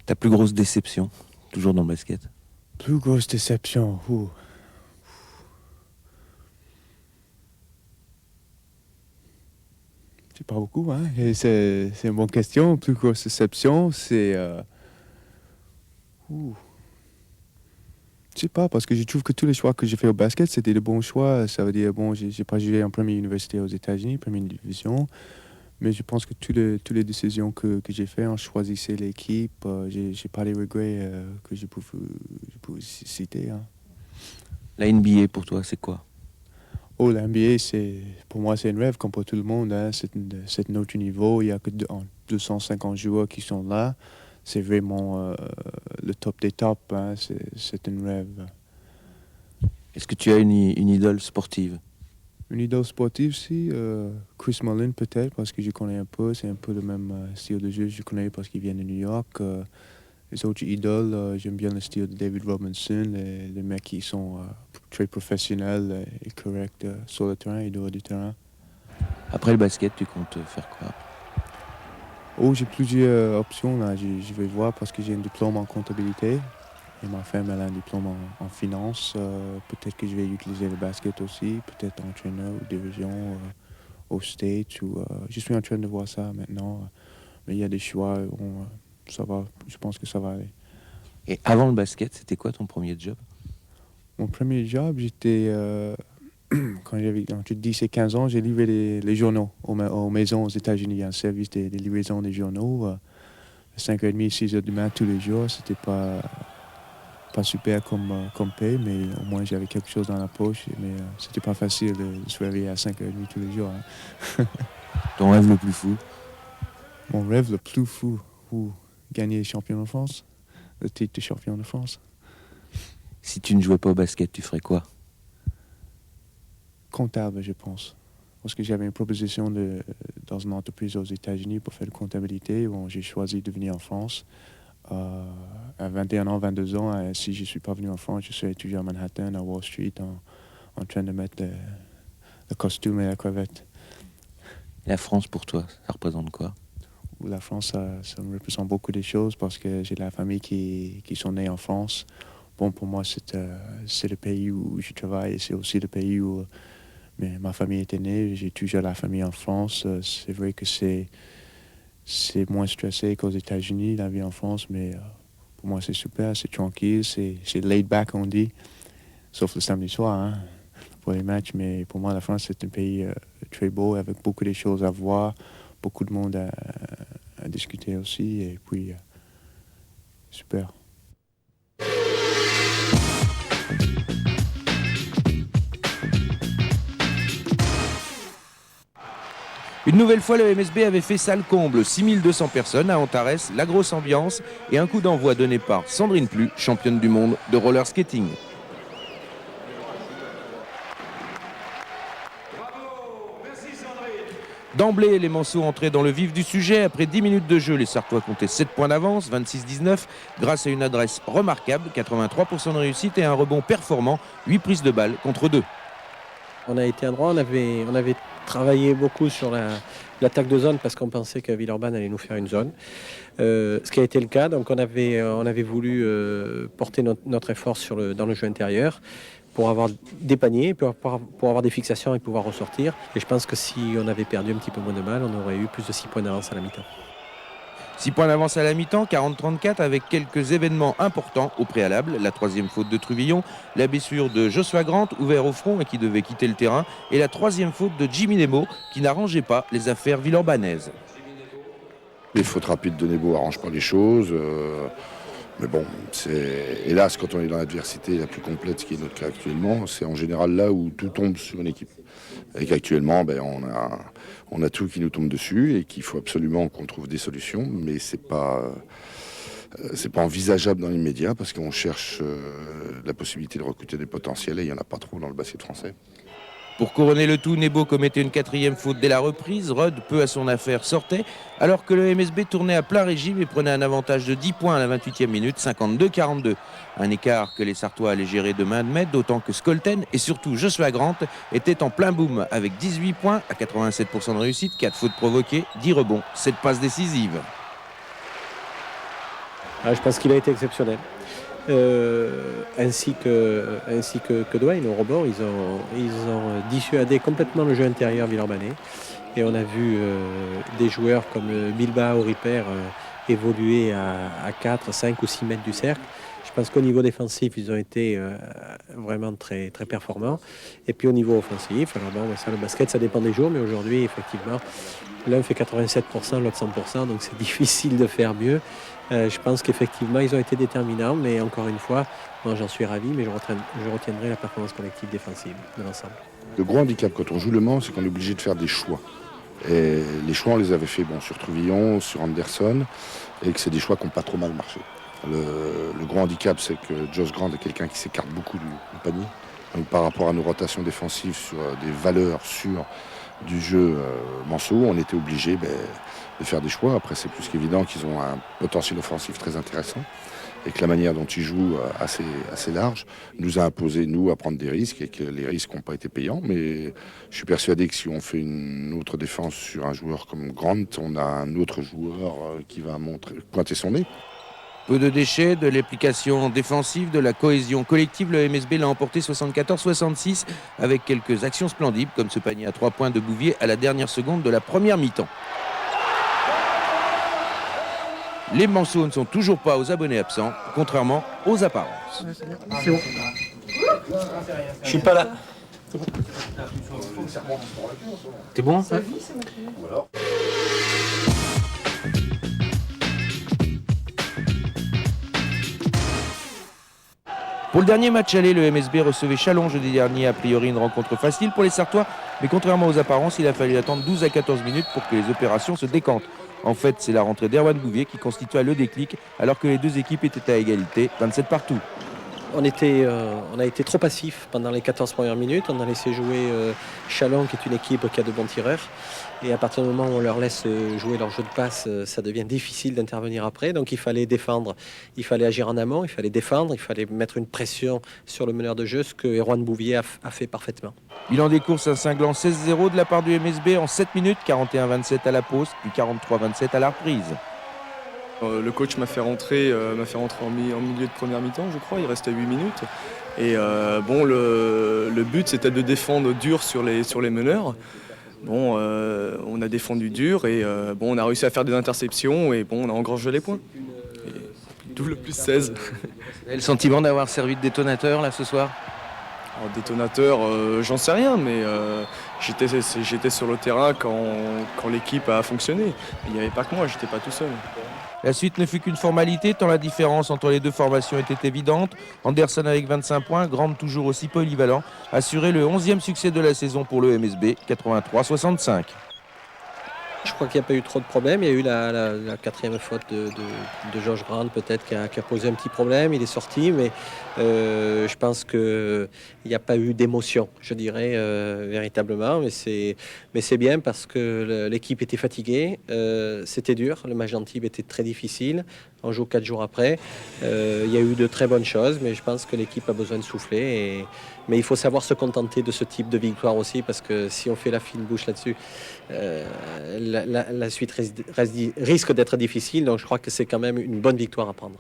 Ta plus grosse déception, toujours dans le basket? Plus grosse déception, c'est pas beaucoup, hein. Et c'est une bonne question. Plus grosse déception, c'est... Je sais pas, parce que je trouve que tous les choix que j'ai fait au basket, c'était de bons choix. Ça veut dire, j'ai pas joué en première université aux États-Unis, première division. Mais je pense que toutes les décisions que j'ai faites, en choisissant l'équipe, j'ai pas les regrets que je pouvais citer. Hein. La NBA, pour toi, c'est quoi? La NBA, pour moi, c'est un rêve, comme pour tout le monde. Hein. C'est notre niveau. Il n'y a que 250 joueurs qui sont là. C'est vraiment le top des tops. Hein. C'est un rêve. Est-ce que tu as une idole sportive? Une idole sportive, si. Chris Mullin, peut-être, parce que je connais un peu. C'est un peu le même style de jeu. Je connais parce qu'il vient de New York. Les autres idoles, j'aime bien le style de David Robinson, les mecs qui sont très professionnels et corrects sur le terrain et dehors du terrain. Après le basket, tu comptes faire quoi? J'ai plusieurs options là. Je vais voir parce que j'ai un diplôme en comptabilité et ma femme elle a un diplôme en finance. Peut-être que je vais utiliser le basket aussi, peut-être entraîneur ou division au States. Je suis en train de voir ça maintenant, mais il y a des choix. Ça va, je pense que ça va aller. Et avant le basket, c'était quoi ton premier job? Mon premier job, j'étais... quand j'avais entre 10 et 15 ans, j'ai livré les journaux aux maisons aux États-Unis. Il y a un service des livraisons des journaux. À 5h30, 6h du matin tous les jours. C'était pas super comme paye, mais au moins j'avais quelque chose dans la poche. Mais c'était pas facile de se réveiller à 5h30 tous les jours. Hein. Ton rêve le plus fou? Mon rêve le plus fou? Gagner les champions de France, le titre de champion de France. Si tu ne jouais pas au basket, tu ferais quoi? Comptable, je pense. Parce que j'avais une proposition dans une entreprise aux États-Unis pour faire de comptabilité. J'ai choisi de venir en France. À 21 ans, 22 ans, si je ne suis pas venu en France, je serais toujours à Manhattan, à Wall Street, en train de mettre le costume et la cravate. La France, pour toi, ça représente quoi? La France, ça me représente beaucoup de choses parce que j'ai de la famille qui sont nés en France. Pour moi, c'est le pays où je travaille et c'est aussi le pays où ma famille était née. J'ai toujours la famille en France. C'est vrai que c'est moins stressé qu'aux États-Unis, la vie en France, mais pour moi, c'est super, c'est tranquille, c'est laid back, on dit, sauf le samedi soir hein, pour les matchs. Mais pour moi, la France, c'est un pays très beau, avec beaucoup de choses à voir, beaucoup de monde à discuter aussi, et puis super. Une nouvelle fois, le MSB avait fait salle comble, 6200 personnes à Antares, la grosse ambiance et un coup d'envoi donné par Sandrine Plu, championne du monde de roller skating. D'emblée, les Manceaux entraient dans le vif du sujet. Après 10 minutes de jeu, les Sartois comptaient 7 points d'avance, 26-19, grâce à une adresse remarquable, 83% de réussite et un rebond performant, 8 prises de balles contre 2. On a été adroit, on avait travaillé beaucoup sur l'attaque de zone parce qu'on pensait que Villeurbanne allait nous faire une zone. Ce qui a été le cas, donc on avait voulu porter notre effort dans le jeu intérieur pour avoir des paniers, pour avoir des fixations et pouvoir ressortir. Et je pense que si on avait perdu un petit peu moins de balles, on aurait eu plus de 6 points d'avance à la mi-temps. 6 points d'avance à la mi-temps, 40-34 avec quelques événements importants au préalable. La 3e faute de Truvillon, la blessure de Joshua Grant, ouvert au front et qui devait quitter le terrain, et la 3e faute de Jimmy Nemo qui n'arrangeait pas les affaires villeurbanaises. Les fautes rapides de Nebo n'arrangent pas les choses. Mais bon, hélas, quand on est dans l'adversité la plus complète, ce qui est notre cas actuellement, c'est en général là où tout tombe sur une équipe. Et qu'actuellement, on a tout qui nous tombe dessus et qu'il faut absolument qu'on trouve des solutions, mais c'est pas envisageable dans l'immédiat parce qu'on cherche la possibilité de recruter des potentiels et il n'y en a pas trop dans le basket français. Pour couronner le tout, Nebo commettait une 4e faute dès la reprise. Rudd, peu à son affaire, sortait, alors que le MSB tournait à plein régime et prenait un avantage de 10 points à la 28e minute, 52-42. Un écart que les Sartois allaient gérer de main de maître, d'autant que Skolten et surtout Joshua Grant étaient en plein boom avec 18 points à 87% de réussite, 4 fautes provoquées, 10 rebonds, 7 passes décisives. Je pense qu'il a été exceptionnel. Ainsi que Dwayne au rebond, ils ont dissuadé complètement le jeu intérieur villeurbanais et on a vu des joueurs comme Bilbao Ripper évoluer à 4, 5 ou 6 mètres du cercle. Je pense qu'au niveau défensif, ils ont été vraiment très, très performants. Et puis au niveau offensif, alors bon, ça, le basket, ça dépend des jours, mais aujourd'hui, effectivement, l'un fait 87%, l'autre 100%, donc c'est difficile de faire mieux. Je pense qu'effectivement, ils ont été déterminants, mais encore une fois, moi j'en suis ravi, mais je retiendrai la performance collective défensive de l'ensemble. Le gros handicap quand on joue le Mans, c'est qu'on est obligé de faire des choix. Et les choix, on les avait fait sur Truvillon, sur Anderson, et que c'est des choix qui n'ont pas trop mal marché. Le gros handicap, c'est que Josh Grant est quelqu'un qui s'écarte beaucoup du panier. Donc, par rapport à nos rotations défensives sur des valeurs sûres du jeu Manceau, on était obligé de faire des choix. Après, c'est plus qu'évident qu'ils ont un potentiel offensif très intéressant et que la manière dont ils jouent assez large nous a imposé, nous, à prendre des risques et que les risques n'ont pas été payants. Mais je suis persuadé que si on fait une autre défense sur un joueur comme Grant, on a un autre joueur qui va pointer son nez. Peu de déchets, de l'application défensive, de la cohésion collective, le MSB l'a emporté 74-66 avec quelques actions splendides comme ce panier à 3 points de Bouvier à la dernière seconde de la première mi-temps. Les Manceaux ne sont toujours pas aux abonnés absents, contrairement aux apparences. C'est bon. Je suis pas là. T'es bon ça? Pour le dernier match aller, le MSB recevait Chalon jeudi dernier, a priori une rencontre facile pour les Sartois, mais contrairement aux apparences, il a fallu attendre 12 à 14 minutes pour que les opérations se décantent. En fait, c'est la rentrée d'Erwan Bouvier qui constitua le déclic, alors que les deux équipes étaient à égalité, 27 partout. On a été trop passifs pendant les 14 premières minutes. On a laissé jouer Chalon, qui est une équipe qui a de bons tireurs. Et à partir du moment où on leur laisse jouer leur jeu de passe, ça devient difficile d'intervenir après. Donc il fallait défendre, il fallait agir en amont, il fallait défendre, il fallait mettre une pression sur le meneur de jeu, ce que Erwan Bouvier a fait parfaitement. Bilan des courses, un cinglant 16-0 de la part du MSB en 7 minutes, 41-27 à la pause, puis 43-27 à la reprise. Le coach m'a fait rentrer en milieu de première mi-temps, je crois, il restait 8 minutes. Et le but c'était de défendre dur sur les meneurs. On a défendu dur et on a réussi à faire des interceptions et on a engrangé les points. D'où le plus 16. Vous avez le sentiment d'avoir servi de détonateur là ce soir? Alors, détonateur, j'en sais rien, mais j'étais sur le terrain quand l'équipe a fonctionné. Il n'y avait pas que moi, j'étais pas tout seul. La suite ne fut qu'une formalité, tant la différence entre les deux formations était évidente. Anderson avec 25 points, Grant toujours aussi polyvalent, assurait le 11e succès de la saison pour le MSB, 83-65. Je crois qu'il n'y a pas eu trop de problèmes. Il y a eu la quatrième faute de George Grant peut-être qui a posé un petit problème. Il est sorti, mais je pense qu'il n'y a pas eu d'émotion, je dirais, véritablement. Mais c'est bien parce que l'équipe était fatiguée. C'était dur. Le match d'Antibes était très difficile. On joue 4 jours après. Il y a eu de très bonnes choses, mais je pense que l'équipe a besoin de souffler. Mais il faut savoir se contenter de ce type de victoire aussi, parce que si on fait la fine bouche là-dessus, la suite risque d'être difficile. Donc je crois que c'est quand même une bonne victoire à prendre.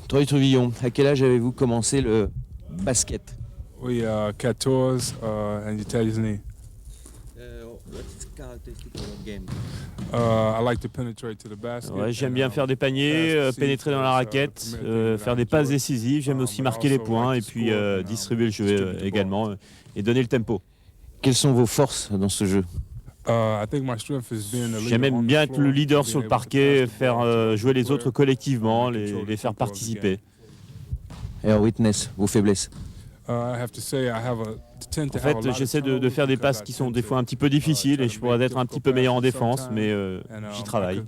Troy Truvillon, à quel âge avez-vous commencé le basket? Oui, 14 en États-Unis. Ouais, j'aime bien faire des paniers, pénétrer dans la raquette, faire des passes décisives. J'aime aussi marquer les points et puis distribuer le jeu également et donner le tempo. Quelles sont vos forces dans ce jeu? J'aime bien être le leader sur le parquet, faire jouer les autres collectivement, les faire participer. Et en witness, vos faiblesses? En fait, j'essaie de faire des passes qui sont des fois un petit peu difficiles et je pourrais être un petit peu meilleur en défense, mais j'y travaille.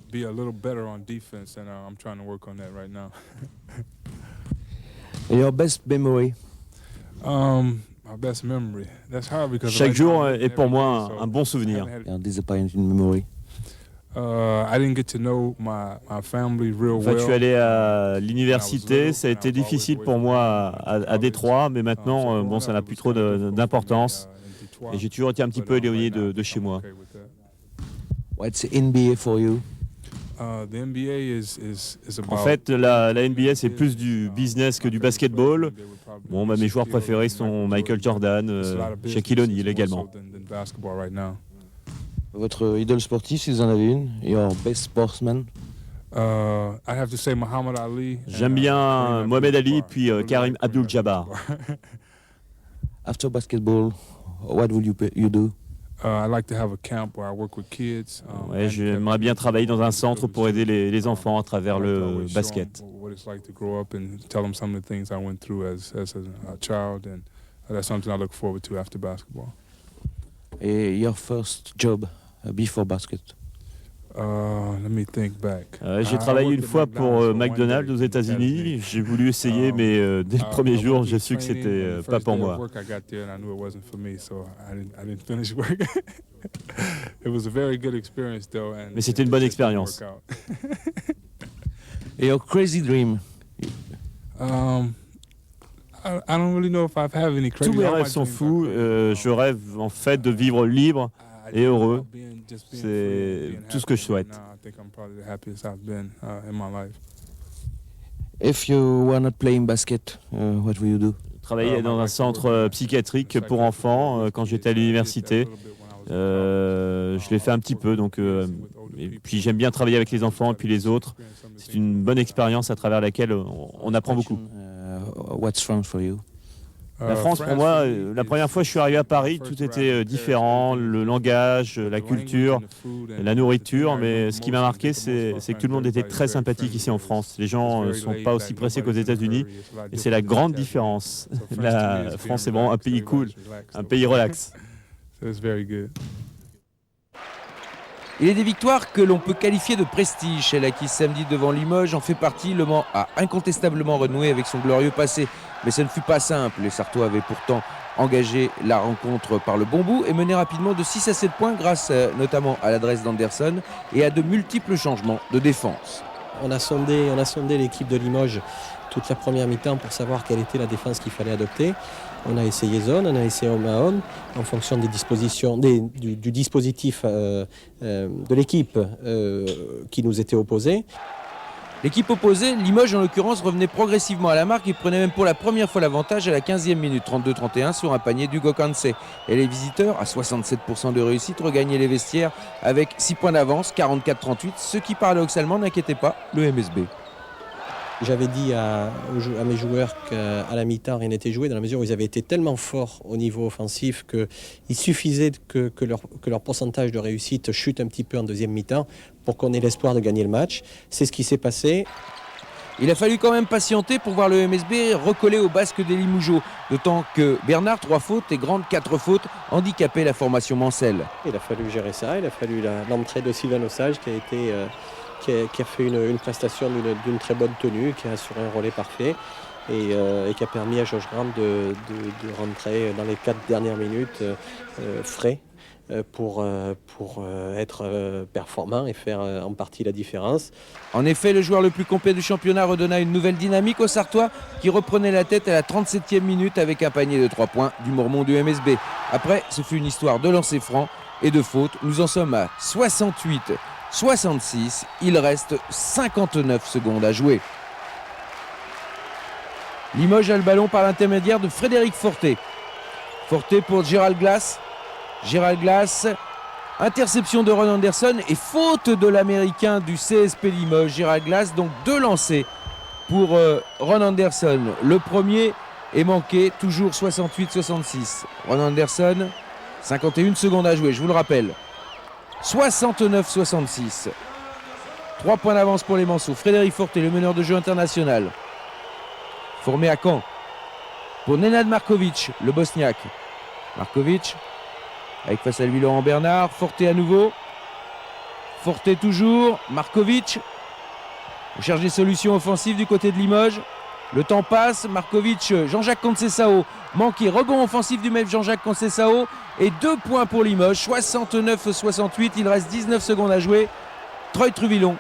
Et your best memory? Chaque jour est pour moi un bon souvenir. Un disappointing memory? En fait, je suis allé à l'université, ça a été difficile pour moi à Détroit, mais maintenant, bon, ça n'a plus trop d'importance. Et j'ai toujours été un petit peu éloigné de chez moi. What's NBA for you? En fait, la NBA, c'est plus du business que du basketball. Bon, mes joueurs préférés sont Michael Jordan, Shaquille O'Neal également. Votre idole sportive, si vous en avez une? Your best sportsman? J'aime bien Mohamed Ali puis Karim Abdul-Jabbar. After basketball, what will you do? Ouais, j'aimerais bien travailler dans un centre pour aider les enfants à travers le basket. Et your first job before basket? J'ai travaillé une fois pour McDonald's aux États-Unis. J'ai voulu essayer, mais dès le premier jour, j'ai su que c'était pas pour moi. Mais c'était une bonne expérience. Et your crazy dream? Tous mes rêves sont fous. Je rêve en fait de vivre libre et heureux. C'est tout ce que je souhaite. If you were not playing basket, what will you do? Travailler dans un centre psychiatrique pour enfants quand j'étais à l'université. Je l'ai fait un petit peu, donc, et puis j'aime bien travailler avec les enfants et puis les autres. C'est une bonne expérience à travers laquelle on apprend beaucoup. What's France for you? La France, pour moi, la première fois que je suis arrivé à Paris, tout était différent, le langage, la culture, la nourriture, mais ce qui m'a marqué, c'est que tout le monde était très sympathique ici en France. Les gens ne sont pas aussi pressés qu'aux États-Unis, et c'est la grande différence. La France est vraiment un pays cool, un pays relax. Il est des victoires que l'on peut qualifier de prestige. Celle acquise samedi devant Limoges en fait partie. Le Mans a incontestablement renoué avec son glorieux passé. Mais ce ne fut pas simple. Les Sartois avaient pourtant engagé la rencontre par le bon bout et mené rapidement de 6 à 7 points grâce notamment à l'adresse d'Anderson et à de multiples changements de défense. On a sondé l'équipe de Limoges toute la première mi-temps pour savoir quelle était la défense qu'il fallait adopter. On a essayé zone, on a essayé homme à homme en fonction des dispositions, du dispositif de l'équipe qui nous était opposée. L'équipe opposée, Limoges en l'occurrence, revenait progressivement à la marque et prenait même pour la première fois l'avantage à la 15e minute, 32-31 sur un panier d'Hugo Cancé. Et les visiteurs, à 67% de réussite, regagnaient les vestiaires avec 6 points d'avance, 44-38, ce qui paradoxalement n'inquiétait pas le MSB. J'avais dit à mes joueurs qu'à la mi-temps, rien n'était joué, dans la mesure où ils avaient été tellement forts au niveau offensif qu'il suffisait que leur pourcentage de réussite chute un petit peu en deuxième mi-temps pour qu'on ait l'espoir de gagner le match. C'est ce qui s'est passé. Il a fallu quand même patienter pour voir le MSB recoller au basque des Limougeaux, d'autant que Bernard, 3 fautes et Grande, 4 fautes, handicapaient la formation mancelle. Il a fallu gérer ça, il a fallu l'entrée de Sylvain Osage qui a fait une prestation d'une très bonne tenue, qui a assuré un relais parfait et qui a permis à Josh Grant de rentrer dans les 4 dernières minutes frais pour être performant et faire en partie la différence. En effet, le joueur le plus complet du championnat redonna une nouvelle dynamique aux Sartois qui reprenait la tête à la 37e minute avec un panier de 3 points du Mormon du MSB. Après, ce fut une histoire de lancer franc et de faute. Nous en sommes à 68-66. Il reste 59 secondes à jouer. Limoges a le ballon par l'intermédiaire de Frédéric Forté. Forté pour Gérald Glass. Gérald Glass, interception de Ron Anderson et faute de l'américain du CSP Limoges. Gérald Glass, donc 2 lancers pour Ron Anderson. Le premier est manqué, toujours 68-66. Ron Anderson, 51 secondes à jouer, je vous le rappelle. 69-66. 3 points d'avance pour les Manceaux. Frédéric Forté, le meneur de jeu international. Formé à Caen. Pour Nenad Markovic, le bosniaque. Markovic, avec face à lui Laurent Bernard. Forté à nouveau. Forté toujours. Markovic. On cherche des solutions offensives du côté de Limoges. Le temps passe. Markovic, Jean-Jacques Conceição. Manqué. Rebond offensif du même Jean-Jacques Conceição. Et 2 points pour Limoges. 69-68. Il reste 19 secondes à jouer. Troy Truvillon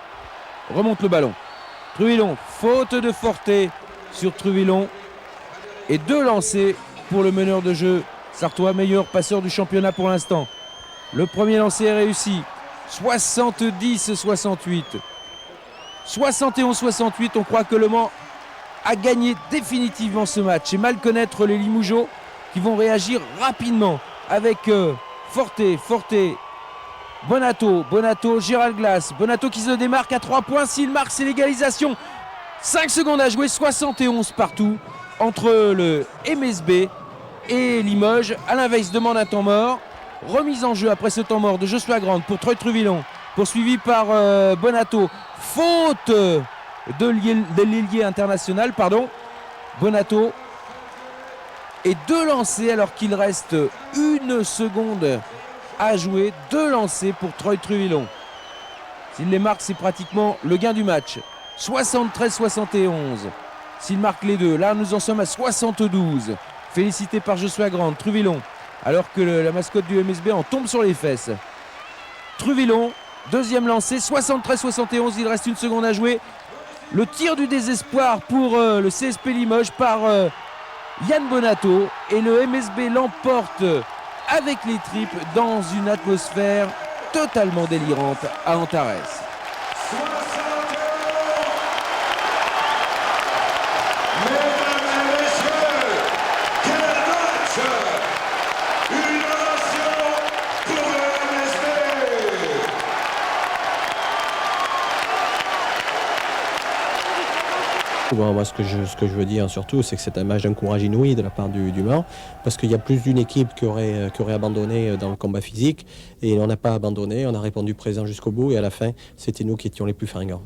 remonte le ballon. Truvillon, faute de Forté sur Truvillon. Et 2 lancers pour le meneur de jeu sartois, meilleur passeur du championnat pour l'instant. Le premier lancer est réussi. 70-68. 71-68. On croit que Le Mans a gagné définitivement ce match. Et mal connaître les Limougeaux qui vont réagir rapidement avec Forté, Bonato, Gérald Glass. Bonato qui se démarque à 3 points. S'il marque, c'est l'égalisation. 5 secondes à jouer, 71 partout entre le MSB et Limoges. Alain Weiss demande un temps mort. Remise en jeu après ce temps mort de Joshua Grant pour Troy Truvillon. Poursuivi par Bonato. Faute de l'ailier international, pardon. Bonato. Et 2 lancers alors qu'il reste 1 seconde à jouer. 2 lancers pour Troy Truvillon. S'il les marque, c'est pratiquement le gain du match. 73-71. S'il marque les 2, là nous en sommes à 72. Félicité par Joshua Grant. Truvillon, alors que la mascotte du MSB en tombe sur les fesses. Truvillon, deuxième lancé, 73-71. Il reste 1 seconde à jouer. Le tir du désespoir pour le CSP Limoges par Yann Bonato. Et le MSB l'emporte avec les triples dans une atmosphère totalement délirante à Antares. Bon, moi, ce que je veux dire surtout, c'est que c'est un match d'un courage inouï de la part du Mans, parce qu'il y a plus d'une équipe qui aurait abandonné dans le combat physique, et on n'a pas abandonné, on a répondu présent jusqu'au bout, et à la fin, c'était nous qui étions les plus fringants.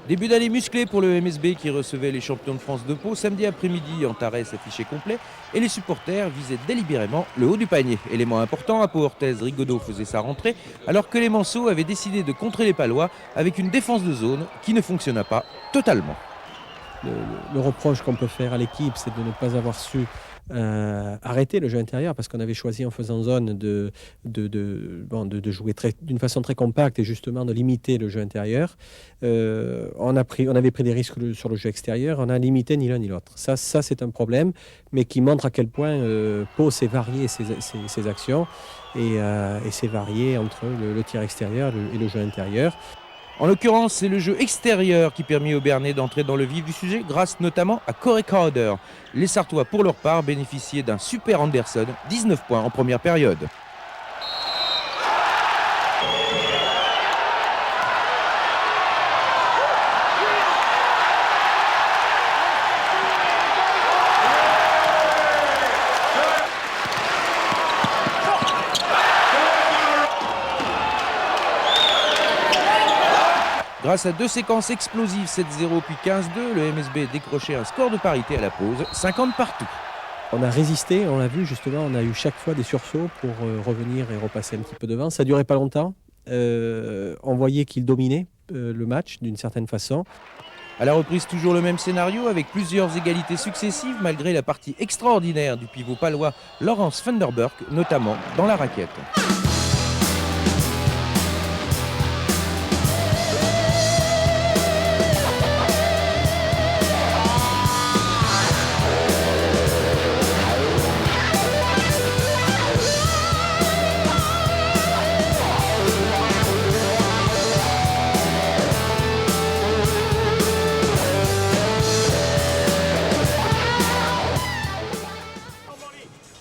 Début d'année musclé pour le MSB qui recevait les champions de France de Pau. Samedi après-midi, Antares affiché complet et les supporters visaient délibérément le haut du panier. Élément important, à Pau-Orthez, Rigaudot faisait sa rentrée alors que les Manceaux avaient décidé de contrer les Palois avec une défense de zone qui ne fonctionna pas totalement. Le reproche qu'on peut faire à l'équipe, c'est de ne pas avoir su arrêter le jeu intérieur, parce qu'on avait choisi en faisant zone de jouer d'une façon très compacte et justement de limiter le jeu intérieur. On avait pris des risques sur le jeu extérieur, on a limité ni l'un ni l'autre. Ça c'est un problème, mais qui montre à quel point Pau s'est varié ses actions et s'est varié entre le tir extérieur et le jeu intérieur. En l'occurrence, c'est le jeu extérieur qui permit aux Bernais d'entrer dans le vif du sujet, grâce notamment à Corey Crowder. Les Sartois, pour leur part, bénéficiaient d'un super Anderson, 19 points en première période. Grâce à deux séquences explosives, 7-0 puis 15-2, le MSB décrochait un score de parité à la pause, 50 partout. On a résisté, on l'a vu justement, on a eu chaque fois des sursauts pour revenir et repasser un petit peu devant. Ça ne durait pas longtemps, on voyait qu'ils dominaient le match d'une certaine façon. À la reprise, toujours le même scénario avec plusieurs égalités successives malgré la partie extraordinaire du pivot palois Laurence Vanderburg, notamment dans la raquette.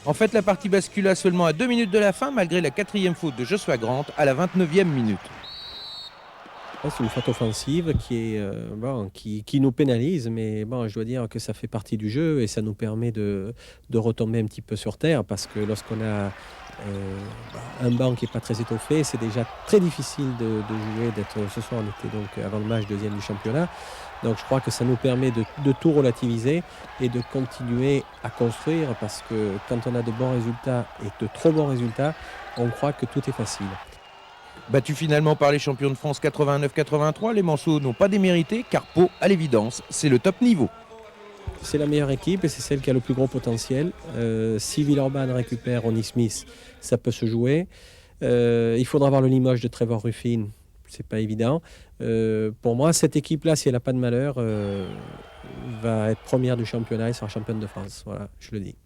En fait, la partie bascula seulement à 2 minutes de la fin, malgré la 4e faute de Joshua Grant à la 29e minute. C'est une faute offensive qui nous pénalise, mais bon, je dois dire que ça fait partie du jeu et ça nous permet de retomber un petit peu sur terre, parce que lorsqu'on a un banc qui n'est pas très étoffé, c'est déjà très difficile de jouer. Ce soir, on était donc avant le match 2e du championnat. Donc je crois que ça nous permet de tout relativiser et de continuer à construire, parce que quand on a de bons résultats et de trop bons résultats, on croit que tout est facile. Battus finalement par les champions de France 89-83, les Manceaux n'ont pas démérité, car Pau, à l'évidence, c'est le top niveau. C'est la meilleure équipe et c'est celle qui a le plus gros potentiel. Si Villeurbanne récupère Ronnie Smith, ça peut se jouer. Il faudra avoir le Limoges de Trevor Ruffin, c'est pas évident. Pour moi, cette équipe-là, si elle n'a pas de malheur, va être première du championnat et sera championne de France. Voilà, je le dis.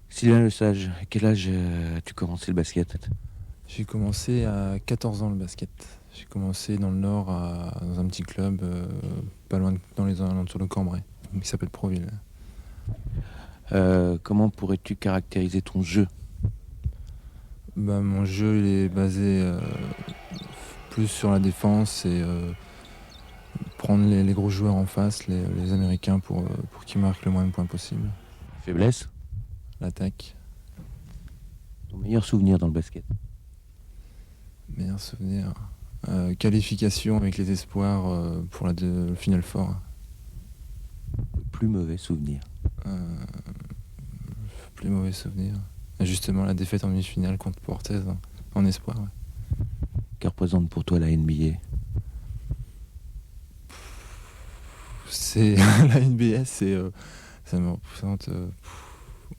Sylvain Lesage, à quel âge as-tu commencé le basket? J'ai commencé à 14 ans le basket. J'ai commencé dans le Nord, dans un petit club, pas loin dans les alentours de Cambrai, qui s'appelle Proville. Comment pourrais-tu caractériser ton jeu? Mon jeu il est basé plus sur la défense et prendre les gros joueurs en face, les Américains, pour qu'ils marquent le moins de points possible. Faiblesse? L'attaque. Ton meilleur souvenir dans le basket? Meilleur souvenir, qualification avec les espoirs pour le Final Four. Le plus mauvais souvenir? Plus mauvais souvenir, justement la défaite en demi-finale contre Pau-Orthez en espoir. Ouais. Que représente pour toi la NBA? C'est la NBA, ça me représente.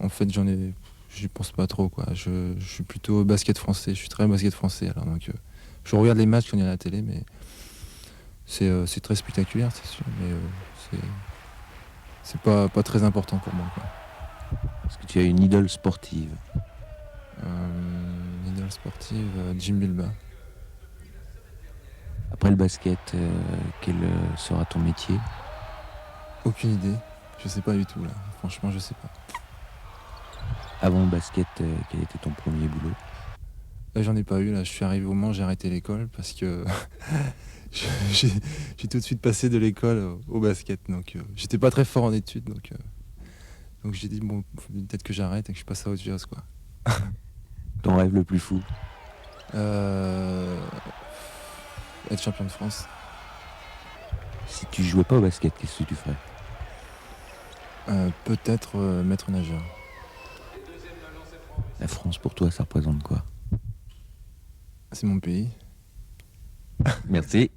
En fait, j'y pense pas trop, quoi. Je suis plutôt basket français. Je suis très basket français, alors donc je regarde les matchs quand il y a à la télé, mais c'est très spectaculaire, c'est sûr, mais c'est pas très important pour moi, quoi. Est-ce que tu as une idole sportive? Une idole sportive, Jim Bilba. Après le basket, quel sera ton métier? Aucune idée. Je sais pas du tout, là. Franchement, je sais pas. Avant le basket, quel était ton premier boulot? J'en ai pas eu, là. Je suis arrivé au Mans, j'ai arrêté l'école parce que j'ai tout de suite passé de l'école au basket. Donc, j'étais pas très fort en études, donc Donc j'ai dit, bon, peut-être que j'arrête et que je passe à autre chose, quoi. Ton rêve le plus fou? Être champion de France. Si tu jouais pas au basket, qu'est-ce que tu ferais? Peut-être maître nageur. La France, pour toi, ça représente quoi? C'est mon pays. Merci.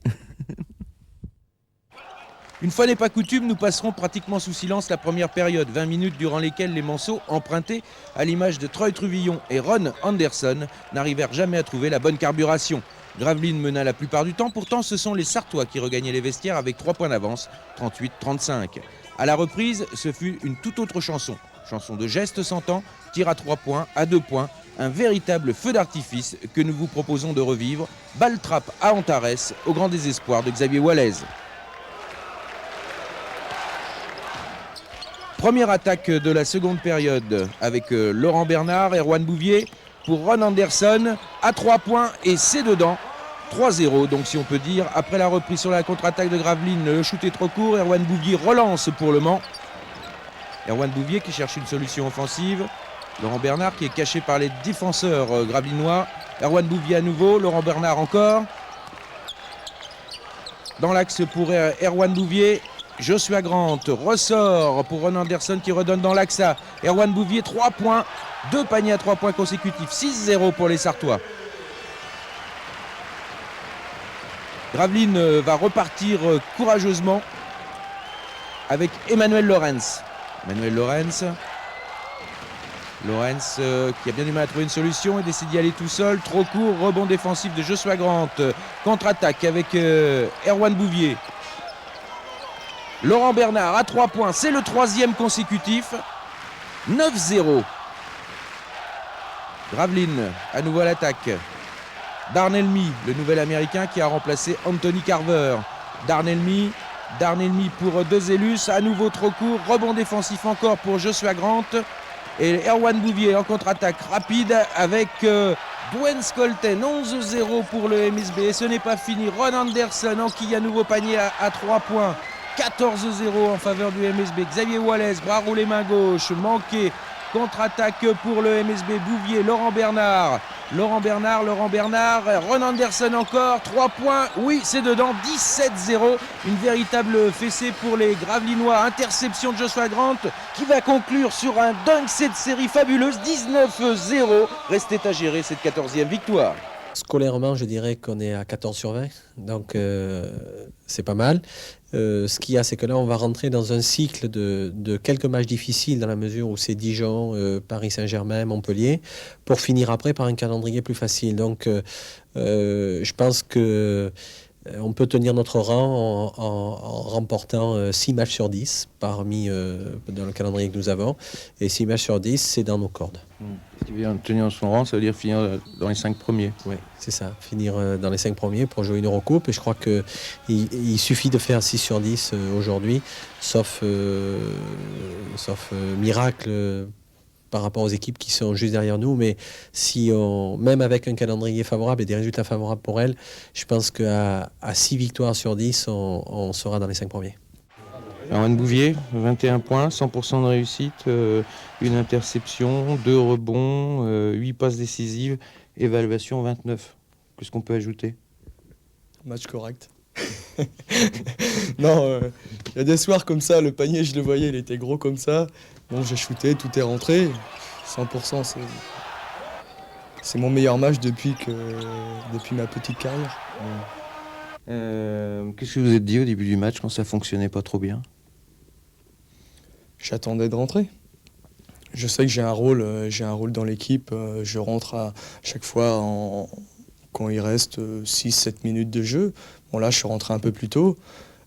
Une fois n'est pas coutume, nous passerons pratiquement sous silence la première période, 20 minutes durant lesquelles les Manceaux, empruntés à l'image de Troy Truvillon et Ron Anderson, n'arrivèrent jamais à trouver la bonne carburation. Gravelines mena la plupart du temps, pourtant ce sont les Sartois qui regagnaient les vestiaires avec 3 points d'avance, 38-35. À la reprise, ce fut une toute autre chanson. Chanson de geste sans temps, tir à 3 points, à 2 points, un véritable feu d'artifice que nous vous proposons de revivre. Balle trappe à Antares, au grand désespoir de Xavier Wallez. Première attaque de la seconde période avec Laurent Bernard, Erwan Bouvier pour Ron Anderson à 3 points et c'est dedans. 3-0 donc si on peut dire. Après la reprise sur la contre-attaque de Gravelines, le shoot est trop court. Erwan Bouvier relance pour le Mans. Erwan Bouvier qui cherche une solution offensive. Laurent Bernard qui est caché par les défenseurs gravelinois. Erwan Bouvier à nouveau, Laurent Bernard encore. Dans l'axe pour Erwan Bouvier. Joshua Grant ressort pour Ron Anderson qui redonne dans l'axe à Erwan Bouvier. 3 points, 2 paniers à 3 points consécutifs. 6-0 pour les Sartois. Gravelines va repartir courageusement avec Emmanuel Lorenz. Emmanuel Lorenz qui a bien du mal à trouver une solution et décide d'y aller tout seul. Trop court, rebond défensif de Joshua Grant. Contre-attaque avec Erwan Bouvier. Laurent Bernard à 3 points, c'est le 3e consécutif. 9-0. Gravelines à nouveau à l'attaque. Darnelmy, le nouvel américain qui a remplacé Anthony Carver. Darnelmy pour Dezelus, à nouveau trop court. Rebond défensif encore pour Joshua Grant. Et Erwan Bouvier en contre-attaque rapide avec Dwayne Skolten. 11-0 pour le MSB. Et ce n'est pas fini. Ron Anderson enquille à nouveau panier à 3 points. 14-0 en faveur du MSB. Xavier Wallez, bras roulé main gauche, manqué. Contre-attaque pour le MSB. Bouvier, Laurent Bernard, Ron Anderson encore. 3 points, oui c'est dedans. 17-0. Une véritable fessée pour les Gravelinois. Interception de Joshua Grant qui va conclure sur un dunk cette série fabuleuse. 19-0. Restait à gérer cette 14e victoire. Scolairement, je dirais qu'on est à 14 sur 20, donc c'est pas mal. Ce qu'il y a, c'est que là, on va rentrer dans un cycle de quelques matchs difficiles dans la mesure où c'est Dijon, Paris Saint-Germain, Montpellier, pour finir après par un calendrier plus facile. Donc, je pense que on peut tenir notre rang en remportant 6 matchs sur 10 parmi dans le calendrier que nous avons. Et 6 matchs sur 10, c'est dans nos cordes. Ce qui veut dire tenir son rang, ça veut dire finir dans les 5 premiers. Oui, c'est ça. Finir dans les 5 premiers pour jouer une Eurocoupe. Et je crois qu'il suffit de faire 6 sur 10 aujourd'hui, sauf miracle par rapport aux équipes qui sont juste derrière nous. Mais même avec un calendrier favorable et des résultats favorables pour elles, je pense qu'à 6 victoires sur 10, on sera dans les 5 premiers. Erwan Bouvier, 21 points, 100% de réussite, une interception, 2 rebonds, 8 passes décisives, évaluation 29. Qu'est-ce qu'on peut ajouter? Match correct. Non, il y a des soirs comme ça, le panier, je le voyais, il était gros comme ça. Bon, j'ai shooté, tout est rentré. 100%, c'est mon meilleur match depuis ma petite carrière. Qu'est-ce que vous êtes dit au début du match quand ça fonctionnait pas trop bien? J'attendais de rentrer. Je sais que j'ai un rôle dans l'équipe. Je rentre à chaque fois quand il reste 6-7 minutes de jeu. Bon là, je suis rentré un peu plus tôt.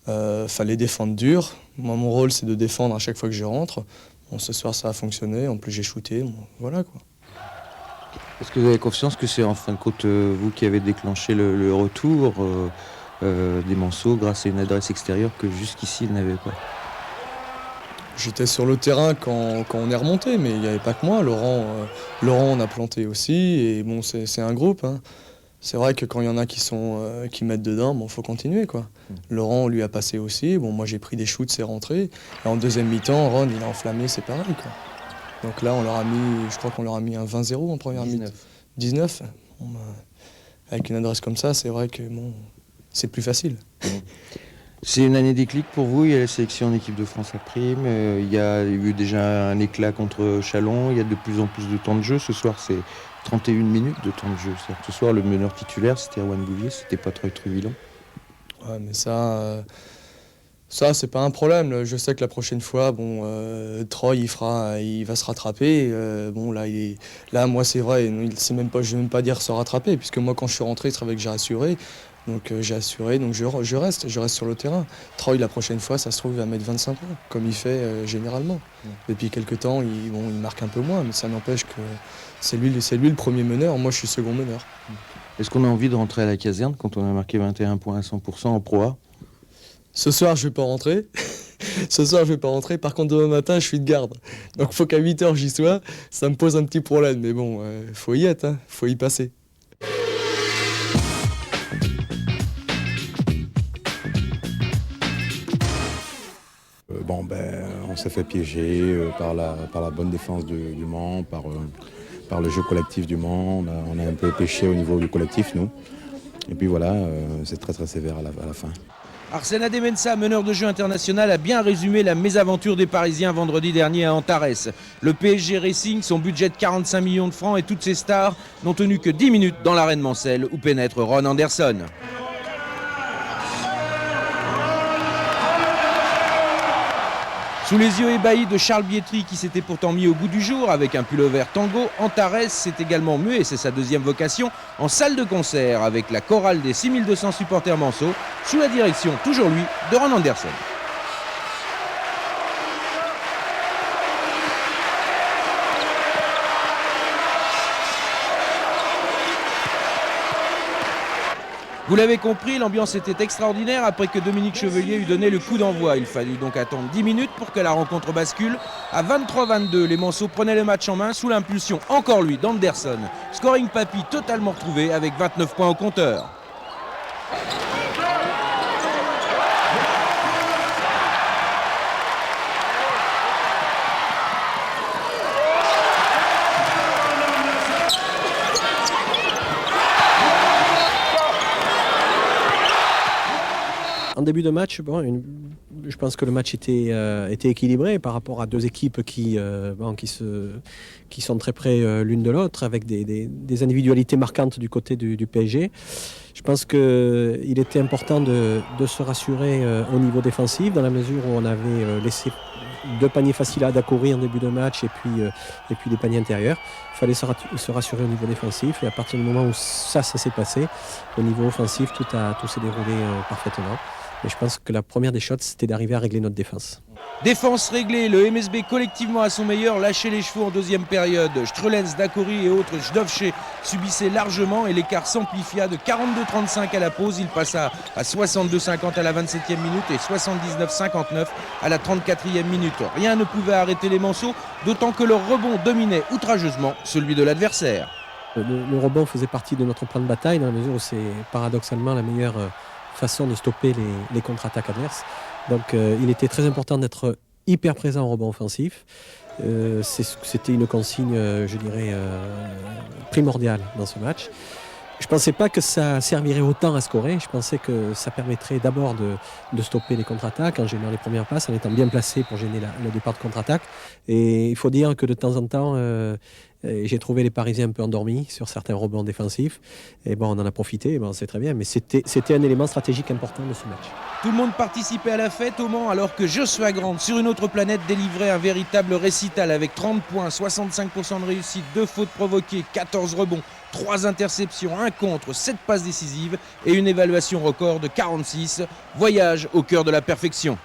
Fallait défendre dur. Moi, mon rôle, c'est de défendre à chaque fois que je rentre. Bon, ce soir, ça a fonctionné. En plus, j'ai shooté. Bon, voilà quoi. Est-ce que vous avez confiance que c'est en fin de compte vous qui avez déclenché le retour des Manceaux grâce à une adresse extérieure que jusqu'ici ils n'avaient pas? J'étais sur le terrain quand on est remonté, mais il n'y avait pas que moi. Laurent, on a planté aussi. Et bon, c'est un groupe. Hein. c'est vrai que quand il y en a qui mettent dedans, bon, faut continuer, quoi. Laurent, on lui a passé aussi. Bon, moi, j'ai pris des shoots, c'est rentré. Et en deuxième mi-temps, Ron, il a enflammé, c'est pareil, quoi. Donc là, je crois qu'on leur a mis un 20-0 en première mi-temps. 19. Bon, bah, avec une adresse comme ça, c'est vrai que bon, c'est plus facile. C'est une année déclic pour vous, il y a la sélection en équipe de France à prime, il y a eu déjà un éclat contre Chalon, il y a de plus en plus de temps de jeu. Ce soir, c'est 31 minutes de temps de jeu. C'est-à-dire que ce soir, le meneur titulaire, c'était Erwan Bouvier, c'était pas Troy Truvilon. Ouais, mais ça c'est pas un problème. Je sais que la prochaine fois, bon, Troy, il va se rattraper. Bon, là, moi, c'est vrai, je vais même pas dire se rattraper, puisque moi, quand je suis rentré, il savait que j'ai assuré. Donc j'ai assuré, donc je reste sur le terrain. Troy, la prochaine fois, ça se trouve, il va mettre 25 points, comme il fait généralement. Depuis quelques temps, il marque un peu moins, mais ça n'empêche que c'est lui le premier meneur, moi je suis second meneur. Est-ce qu'on a envie de rentrer à la caserne quand on a marqué 21 points à 100% en Pro A? Ce soir, je vais pas rentrer. Par contre, demain matin, je suis de garde. Donc il faut qu'à 8h, j'y sois. Ça me pose un petit problème, mais bon, faut y être, hein, faut y passer. On s'est fait piéger par la bonne défense du Mans, par le jeu collectif du Mans. On a un peu pêché au niveau du collectif, nous. Et puis voilà, c'est très très sévère à la fin. Arsène Adémensa, meneur de jeu international, a bien résumé la mésaventure des Parisiens vendredi dernier à Antares. Le PSG Racing, son budget de 45 millions de francs et toutes ses stars n'ont tenu que 10 minutes dans l'arène Mancel où pénètre Ron Anderson. Sous les yeux ébahis de Charles Bietri qui s'était pourtant mis au goût du jour avec un pullover tango, Antares s'est également mué, et c'est sa deuxième vocation, en salle de concert avec la chorale des 6200 supporters manceaux sous la direction, toujours lui, de Ron Anderson. Vous l'avez compris, l'ambiance était extraordinaire après que Dominique Chevelier eut donné le coup d'envoi. Il fallut donc attendre 10 minutes pour que la rencontre bascule. À 23-22, les Manceaux prenaient le match en main sous l'impulsion, encore lui, d'Anderson. Scoring papy totalement retrouvé avec 29 points au compteur. En début de match, je pense que le match était équilibré par rapport à deux équipes qui sont très près l'une de l'autre, avec des individualités marquantes du côté du PSG. Je pense qu'il était important de se rassurer au niveau défensif, dans la mesure où on avait laissé deux paniers faciles à courir en début de match et puis des paniers intérieurs. Il fallait se rassurer au niveau défensif, et à partir du moment où ça s'est passé, au niveau offensif, tout s'est déroulé parfaitement. Et je pense que la première des choses, c'était d'arriver à régler notre défense. Défense réglée, le MSB collectivement à son meilleur lâchait les chevaux en deuxième période. Strelens, Dacori et autres Jdovché subissaient largement et l'écart s'amplifia de 42-35 à la pause. Il passa à 62-50 à la 27e minute et 79-59 à la 34e minute. Rien ne pouvait arrêter les Manceaux, d'autant que leur rebond dominait outrageusement celui de l'adversaire. Le rebond faisait partie de notre plan de bataille, dans la mesure où c'est paradoxalement la meilleure façon de stopper les contre-attaques adverses. Donc il était très important d'être hyper présent au rebond offensif. C'était une consigne, je dirais, primordiale dans ce match. Je ne pensais pas que ça servirait autant à scorer. Je pensais que ça permettrait d'abord de stopper les contre-attaques en gênant les premières passes, en étant bien placé pour gêner le départ de contre-attaque. Et il faut dire que de temps en temps, j'ai trouvé les Parisiens un peu endormis sur certains rebonds défensifs. Et bon, on en a profité, bon, c'est très bien. Mais c'était un élément stratégique important de ce match. Tout le monde participait à la fête au Mans, alors que Joshua Grant, sur une autre planète, délivrait un véritable récital avec 30 points, 65% de réussite, 2 fautes provoquées, 14 rebonds, 3 interceptions, 1 contre, 7 passes décisives et une évaluation record de 46. Voyage au cœur de la perfection.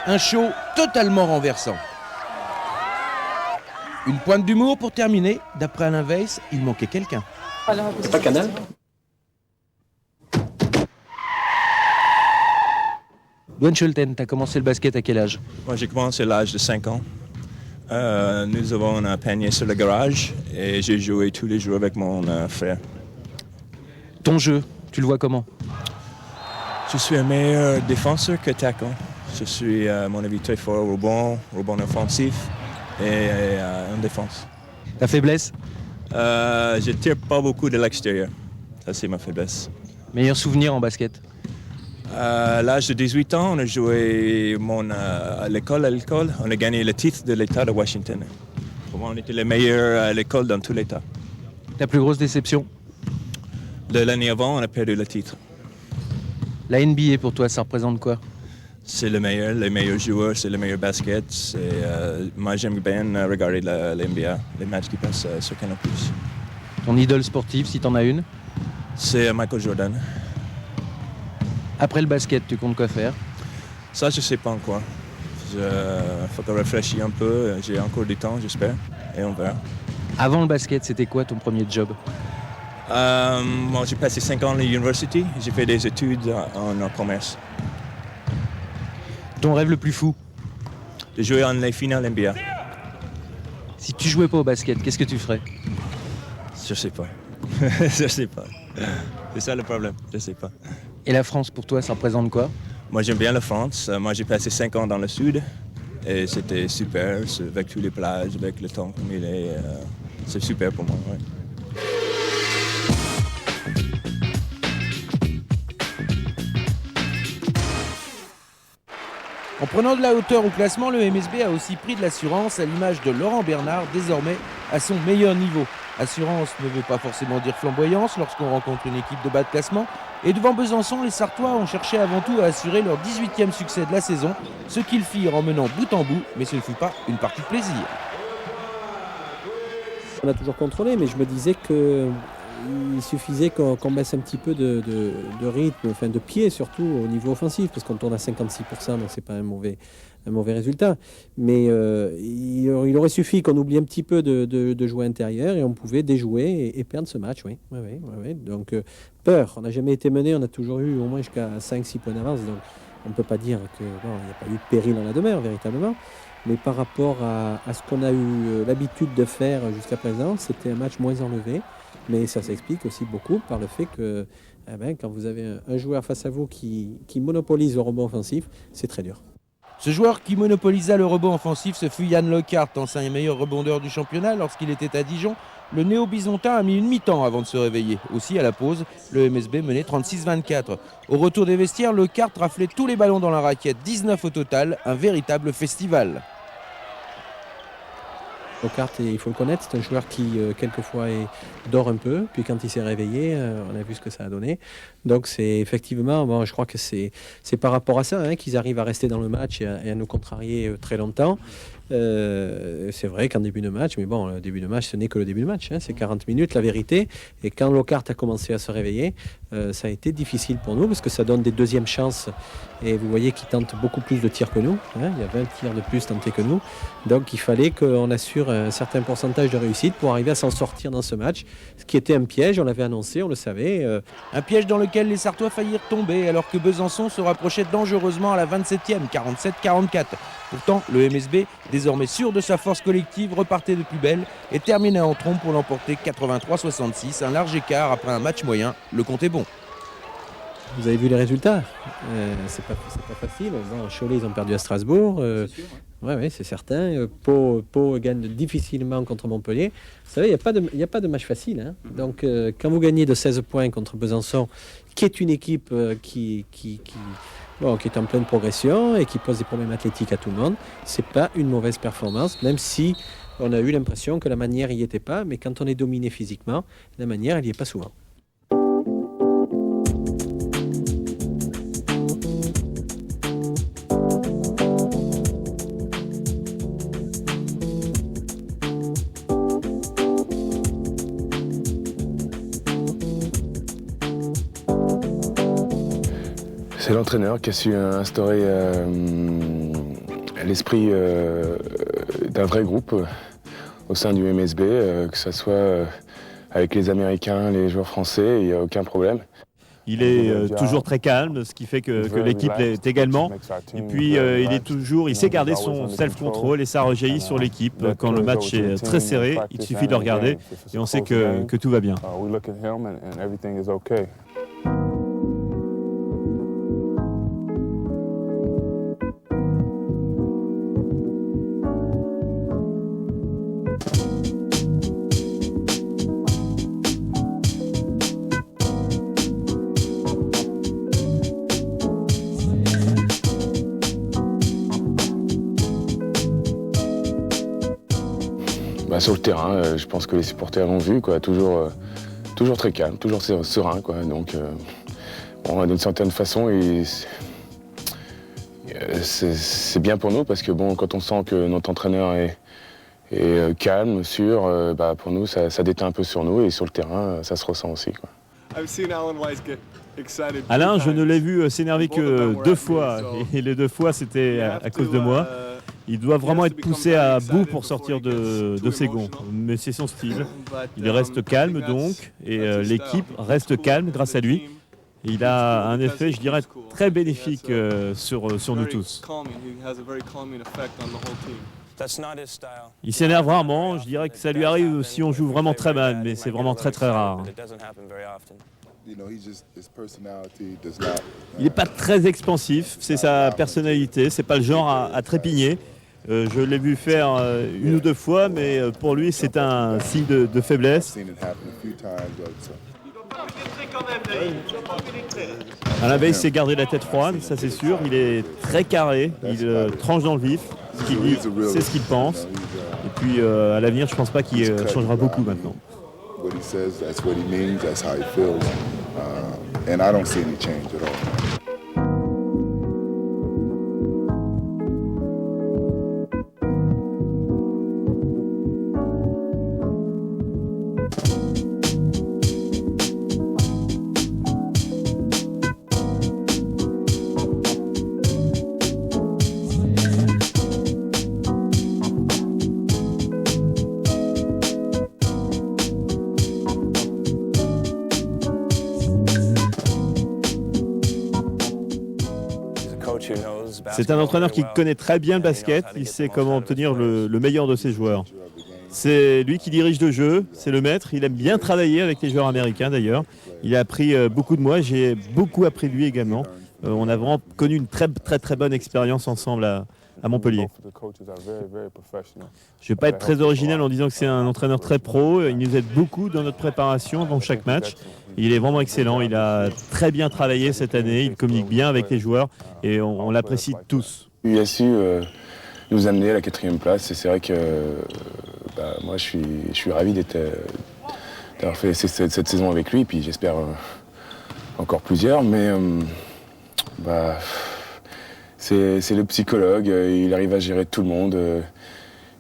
Un show totalement renversant. Une pointe d'humour pour terminer. D'après Alain Weiss, il manquait quelqu'un. C'est pas Canal? Dwayne Scholten, t'as commencé le basket à quel âge? Moi, j'ai commencé à l'âge de 5 ans. Nous avons un panier sur le garage et j'ai joué tous les jours avec mon frère. Ton jeu, tu le vois comment? Je suis un meilleur défenseur qu'attaquant. Je suis, à mon avis, très fort au rebond offensif et en défense. Ta faiblesse? Je tire pas beaucoup de l'extérieur. Ça, c'est ma faiblesse. Meilleur souvenir en basket? À l'âge de 18 ans, on a joué à l'école. On a gagné le titre de l'État de Washington. Pour moi, on était les meilleurs à l'école dans tout l'État. Ta plus grosse déception? L'année avant, on a perdu le titre. La NBA, pour toi, ça représente quoi? C'est le meilleur, les meilleurs joueurs, c'est le meilleur basket. Moi, j'aime bien regarder la NBA, les matchs qui passent sur Canal+. Ton idole sportive, si t'en as une? C'est Michael Jordan. Après le basket, tu comptes quoi faire? Ça, je ne sais pas encore. Il faut que je réfléchisse un peu. J'ai encore du temps, j'espère, et on verra. Avant le basket, c'était quoi ton premier job? Moi, j'ai passé 5 ans à l'université. J'ai fait des études en commerce. Ton rêve le plus fou? De jouer en les finales NBA. Si tu jouais pas au basket, qu'est-ce que tu ferais? Je sais pas. Je sais pas. C'est ça le problème, je sais pas. Et la France, pour toi, ça représente quoi? Moi, j'aime bien la France. Moi, j'ai passé 5 ans dans le sud. Et c'était super, avec tous les plages, avec le temps comme il est. C'est super pour moi, ouais. En prenant de la hauteur au classement, le MSB a aussi pris de l'assurance à l'image de Laurent Bernard, désormais à son meilleur niveau. Assurance ne veut pas forcément dire flamboyance lorsqu'on rencontre une équipe de bas de classement. Et devant Besançon, les Sartois ont cherché avant tout à assurer leur 18e succès de la saison, ce qu'ils firent en menant bout en bout, mais ce ne fut pas une partie de plaisir. On a toujours contrôlé, mais je me disais qu'il suffisait qu'on baisse un petit peu de rythme, enfin de pied surtout au niveau offensif, parce qu'on tourne à 56%, donc c'est pas un mauvais résultat. Mais il aurait suffi qu'on oublie un petit peu de jouer intérieur et on pouvait déjouer et perdre ce match, oui. Donc peur, on n'a jamais été mené, on a toujours eu au moins jusqu'à 5-6 points d'avance, donc on ne peut pas dire qu'il n'y a pas eu de péril dans la demeure, véritablement. Mais par rapport à ce qu'on a eu l'habitude de faire jusqu'à présent, c'était un match moins enlevé. Mais ça s'explique aussi beaucoup par le fait que quand vous avez un joueur face à vous qui monopolise le rebond offensif, c'est très dur. Ce joueur qui monopolisa le rebond offensif, ce fut Yann Lecart, ancien meilleur rebondeur du championnat lorsqu'il était à Dijon. Le néo-bisontin a mis une mi-temps avant de se réveiller. Aussi, à la pause, le MSB menait 36-24. Au retour des vestiaires, Lecart raflait tous les ballons dans la raquette, 19 au total, un véritable festival. Lecart, il faut le connaître, c'est un joueur qui quelquefois dort un peu, puis quand il s'est réveillé, on a vu ce que ça a donné. Donc c'est effectivement, je crois que c'est par rapport à ça qu'ils arrivent à rester dans le match et à nous contrarier très longtemps. C'est vrai qu'en début de match, mais bon, le début de match, ce n'est que le début de match, c'est 40 minutes, la vérité. Et quand Lecart a commencé à se réveiller, ça a été difficile pour nous, parce que ça donne des deuxièmes chances. Et vous voyez qu'il tente beaucoup plus de tirs que nous. Il y a 20 tirs de plus tentés que nous. Donc il fallait qu'on assure un certain pourcentage de réussite pour arriver à s'en sortir dans ce match. Ce qui était un piège, on l'avait annoncé, on le savait. Un piège dans lequel les Sartois faillirent tomber, alors que Besançon se rapprochait dangereusement à la 27e, 47-44. Pourtant, le MSB, désormais sûr de sa force collective, repartait de plus belle et terminait en trompe pour l'emporter 83-66. Un large écart après un match moyen. Le compte est bon. Vous avez vu les résultats, c'est pas facile. Bon, Cholet, ils ont perdu à Strasbourg. Oui, c'est certain. Pau gagne difficilement contre Montpellier. Vous savez, il n'y a pas de match facile. Donc, quand vous gagnez de 16 points contre Besançon, qui est une équipe qui est en pleine progression et qui pose des problèmes athlétiques à tout le monde, c'est pas une mauvaise performance, même si on a eu l'impression que la manière n'y était pas. Mais quand on est dominé physiquement, la manière, elle n'y est pas souvent. C'est l'entraîneur qui a su instaurer l'esprit d'un vrai groupe au sein du MSB, que ce soit avec les Américains, les joueurs français, il n'y a aucun problème. Il est toujours très calme, ce qui fait que l'équipe l'est également. Et puis il sait garder son self-control et ça rejaillit sur l'équipe. Quand le match est très serré, il suffit de le regarder et on sait que tout va bien. Sur le terrain, je pense que les supporters l'ont vu, quoi, toujours très calme, toujours serein, quoi. Donc, d'une certaine façon, c'est bien pour nous parce que bon, quand on sent que notre entraîneur est calme, sûr, pour nous, ça déteint un peu sur nous et sur le terrain, ça se ressent aussi, quoi. Alain, je ne l'ai vu s'énerver que 2 fois et les 2 fois c'était à cause de moi. Il doit vraiment être poussé à bout pour sortir de ses gonds, mais c'est son style. Il reste calme donc, et l'équipe reste calme grâce à lui. Il a un effet, je dirais, très bénéfique sur nous tous. Il s'énerve rarement, je dirais que ça lui arrive si on joue vraiment très mal, mais c'est vraiment très très rare. Il n'est pas très expansif, c'est sa personnalité, c'est pas le genre à trépigner. Je l'ai vu faire 1 ou 2 fois, mais pour lui c'est un signe de faiblesse. Alain Weiss sait garder la tête froide, ça c'est sûr. Il est très carré, il tranche dans le vif. Ce qu'il dit, c'est ce qu'il pense. Et puis à l'avenir, je pense pas qu'il changera beaucoup maintenant. What he says, that's what he means, that's how he feels. And I don't see any change at all. C'est un entraîneur qui connaît très bien le basket, il sait comment obtenir le meilleur de ses joueurs. C'est lui qui dirige le jeu, c'est le maître, il aime bien travailler avec les joueurs américains d'ailleurs. Il a appris beaucoup de moi, j'ai beaucoup appris de lui également. On a vraiment connu une très bonne expérience ensemble à Montpellier. Je ne vais pas être très original en disant que c'est un entraîneur très pro, il nous aide beaucoup dans notre préparation avant chaque match. Il est vraiment excellent, il a très bien travaillé cette année, il communique bien avec les joueurs et on l'apprécie tous. Il a su nous amener à la 4e place et c'est vrai que moi je suis ravi d'avoir fait cette saison avec lui et puis j'espère encore plusieurs, mais c'est le psychologue, il arrive à gérer tout le monde.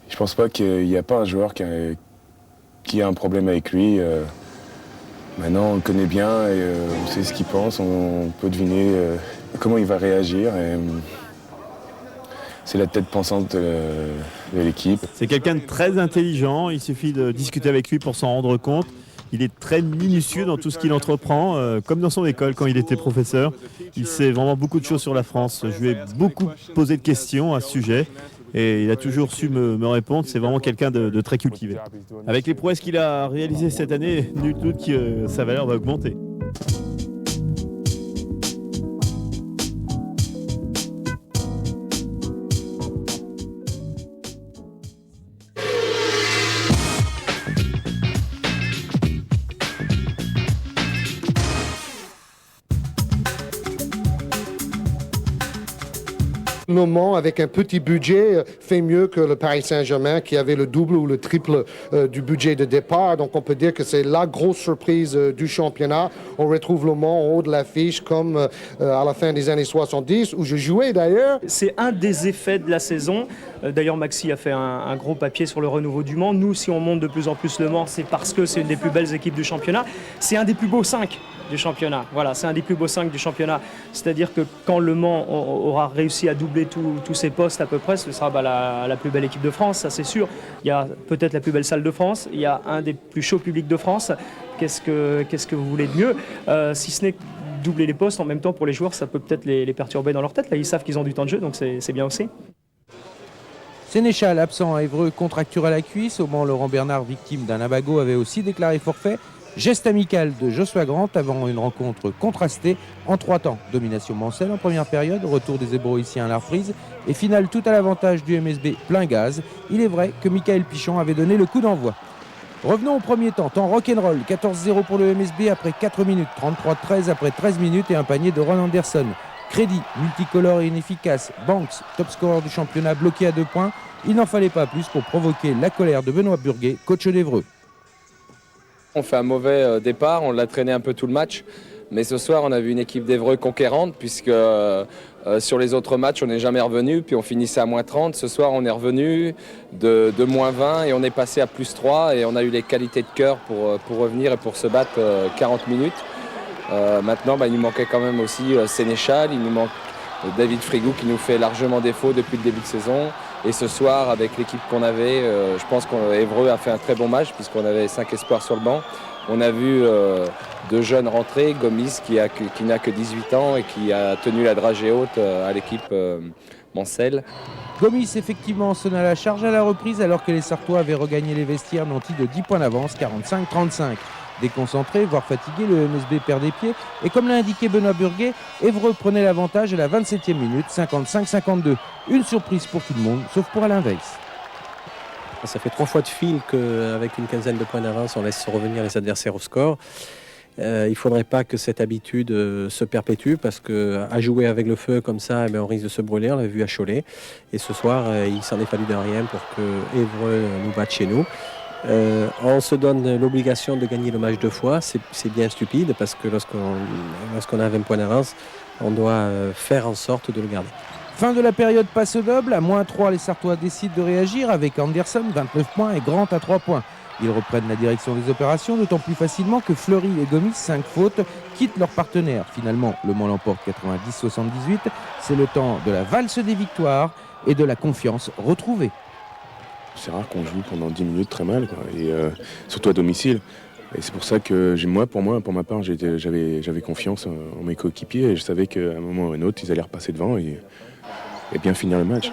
Je pense pas qu'il n'y a pas un joueur qui a un problème avec lui. Maintenant, on le connaît bien et on sait ce qu'il pense, on peut deviner comment il va réagir. C'est la tête pensante de l'équipe. C'est quelqu'un de très intelligent, il suffit de discuter avec lui pour s'en rendre compte. Il est très minutieux dans tout ce qu'il entreprend, comme dans son école quand il était professeur. Il sait vraiment beaucoup de choses sur la France. Je lui ai beaucoup posé de questions à ce sujet et il a toujours su me répondre. C'est vraiment quelqu'un de très cultivé. Avec les prouesses qu'il a réalisées cette année, nul doute que sa valeur va augmenter. Moment avec un petit budget fait mieux que le Paris Saint-Germain qui avait le double ou le triple du budget de départ. Donc on peut dire que c'est la grosse surprise du championnat. On retrouve Le Mans en haut de l'affiche comme à la fin des années 70 où je jouais d'ailleurs. C'est un des effets de la saison. D'ailleurs Maxi a fait un gros papier sur le renouveau du Mans. Nous, si on monte de plus en plus Le Mans, c'est parce que c'est une des plus belles équipes du championnat. C'est un des plus beaux 5 du championnat. Voilà, c'est un des plus beaux 5 du championnat. C'est-à-dire que quand Le Mans aura réussi à doubler doubler tous ces postes à peu près, ce sera la plus belle équipe de France, ça c'est sûr. Il y a peut-être la plus belle salle de France, il y a un des plus chauds publics de France. Qu'est-ce que vous voulez de mieux, si ce n'est doubler les postes en même temps pour les joueurs, ça peut peut-être les perturber dans leur tête. Là, ils savent qu'ils ont du temps de jeu, donc c'est bien aussi. Sénéchal, absent à Évreux, contracture à la cuisse. Au Mans, Laurent Bernard, victime d'un abago, avait aussi déclaré forfait. Geste amical de Joshua Grant avant une rencontre contrastée en 3 temps. Domination mancelle en première période, retour des Hébroïciens à la reprise et finale tout à l'avantage du MSB plein gaz. Il est vrai que Michael Pichon avait donné le coup d'envoi. Revenons au premier temps, temps rock'n'roll, 14-0 pour le MSB après 4 minutes, 33-13 après 13 minutes et un panier de Ron Anderson. Crédit, multicolore et inefficace, Banks, top scorer du championnat bloqué à 2 points. Il n'en fallait pas plus pour provoquer la colère de Benoît Burguet, coach d'Évreux. On fait un mauvais départ, on l'a traîné un peu tout le match. Mais ce soir, on a vu une équipe d'Évreux conquérante puisque sur les autres matchs, on n'est jamais revenu. Puis on finissait à moins 30. Ce soir, on est revenu de moins 20 et on est passé à plus 3. Et on a eu les qualités de cœur pour revenir et pour se battre 40 minutes. Maintenant, il nous manquait quand même aussi Sénéchal. Il nous manque David Frigou qui nous fait largement défaut depuis le début de saison. Et ce soir, avec l'équipe qu'on avait, je pense qu'Évreux a fait un très bon match puisqu'on avait 5 espoirs sur le banc. On a vu 2 jeunes rentrer, Gomis qui n'a que 18 ans et qui a tenu la dragée haute à l'équipe Mancel. Gomis effectivement sonna la charge à la reprise alors que les Sartois avaient regagné les vestiaires nantis de 10 points d'avance, 45-35. Déconcentré, voire fatigué, le MSB perd des pieds et comme l'a indiqué Benoît Burguet, Évreux prenait l'avantage à la 27e minute, 55-52. Une surprise pour tout le monde, sauf pour Alain Weiss. Ça fait 3 fois de fil qu'avec une quinzaine de points d'avance, on laisse revenir les adversaires au score. Il ne faudrait pas que cette habitude se perpétue parce qu'à jouer avec le feu comme ça, on risque de se brûler. On l'a vu à Cholet. Et ce soir, il s'en est fallu de rien pour que Évreux nous batte chez nous. On se donne l'obligation de gagner le match 2 fois. C'est bien stupide parce que lorsqu'on a 20 points d'avance, on doit faire en sorte de le garder. Fin de la période passe double, à moins 3, les Sartois décident de réagir avec Anderson, 29 points et Grant à 3 points. Ils reprennent la direction des opérations, d'autant plus facilement que Fleury et Gomis, 5 fautes, quittent leur partenaire. Finalement, Le Mans l'emporte 90-78. C'est le temps de la valse des victoires et de la confiance retrouvée. C'est rare qu'on joue pendant 10 minutes très mal, quoi. Et surtout à domicile. Et c'est pour ça que pour ma part, j'avais confiance en mes coéquipiers et je savais qu'à un moment ou à un autre, ils allaient repasser devant et bien finir le match.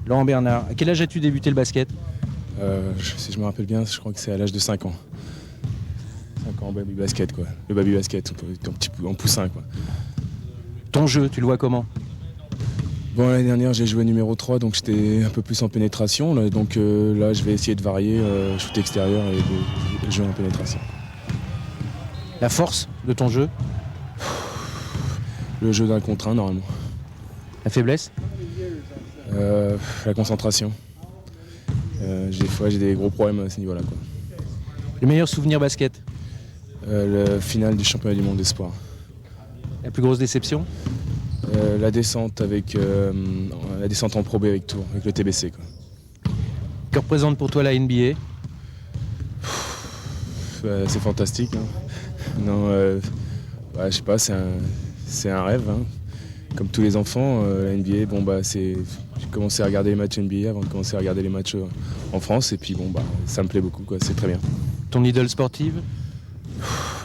Laurent Bernard, à quel âge as-tu débuté le basket ? Si je me rappelle bien, je crois que c'est à l'âge de 5 ans. 5 ans, baby basket, quoi. Le baby basket, en poussin, quoi. Ton jeu, tu le vois comment ? Bon, l'année dernière, j'ai joué numéro 3, donc j'étais un peu plus en pénétration. Là, donc là, je vais essayer de varier, shoot extérieur et jeu en pénétration. La force de ton jeu ? Le jeu d'un contre un, normalement. La faiblesse ? La concentration. Des fois, j'ai des gros problèmes à ce niveau-là, quoi. Le meilleur souvenir basket ? Le final du championnat du monde d'espoir. La plus grosse déception ? La descente en Pro B avec Tours, avec le TBC, quoi. Que représente pour toi la NBA ? C'est fantastique, hein. Non, je sais pas, c'est un rêve, hein. Comme tous les enfants, la NBA, j'ai commencé à regarder les matchs NBA avant de commencer à regarder les matchs en France et puis ça me plaît beaucoup, quoi. C'est très bien. Ton idole sportive ?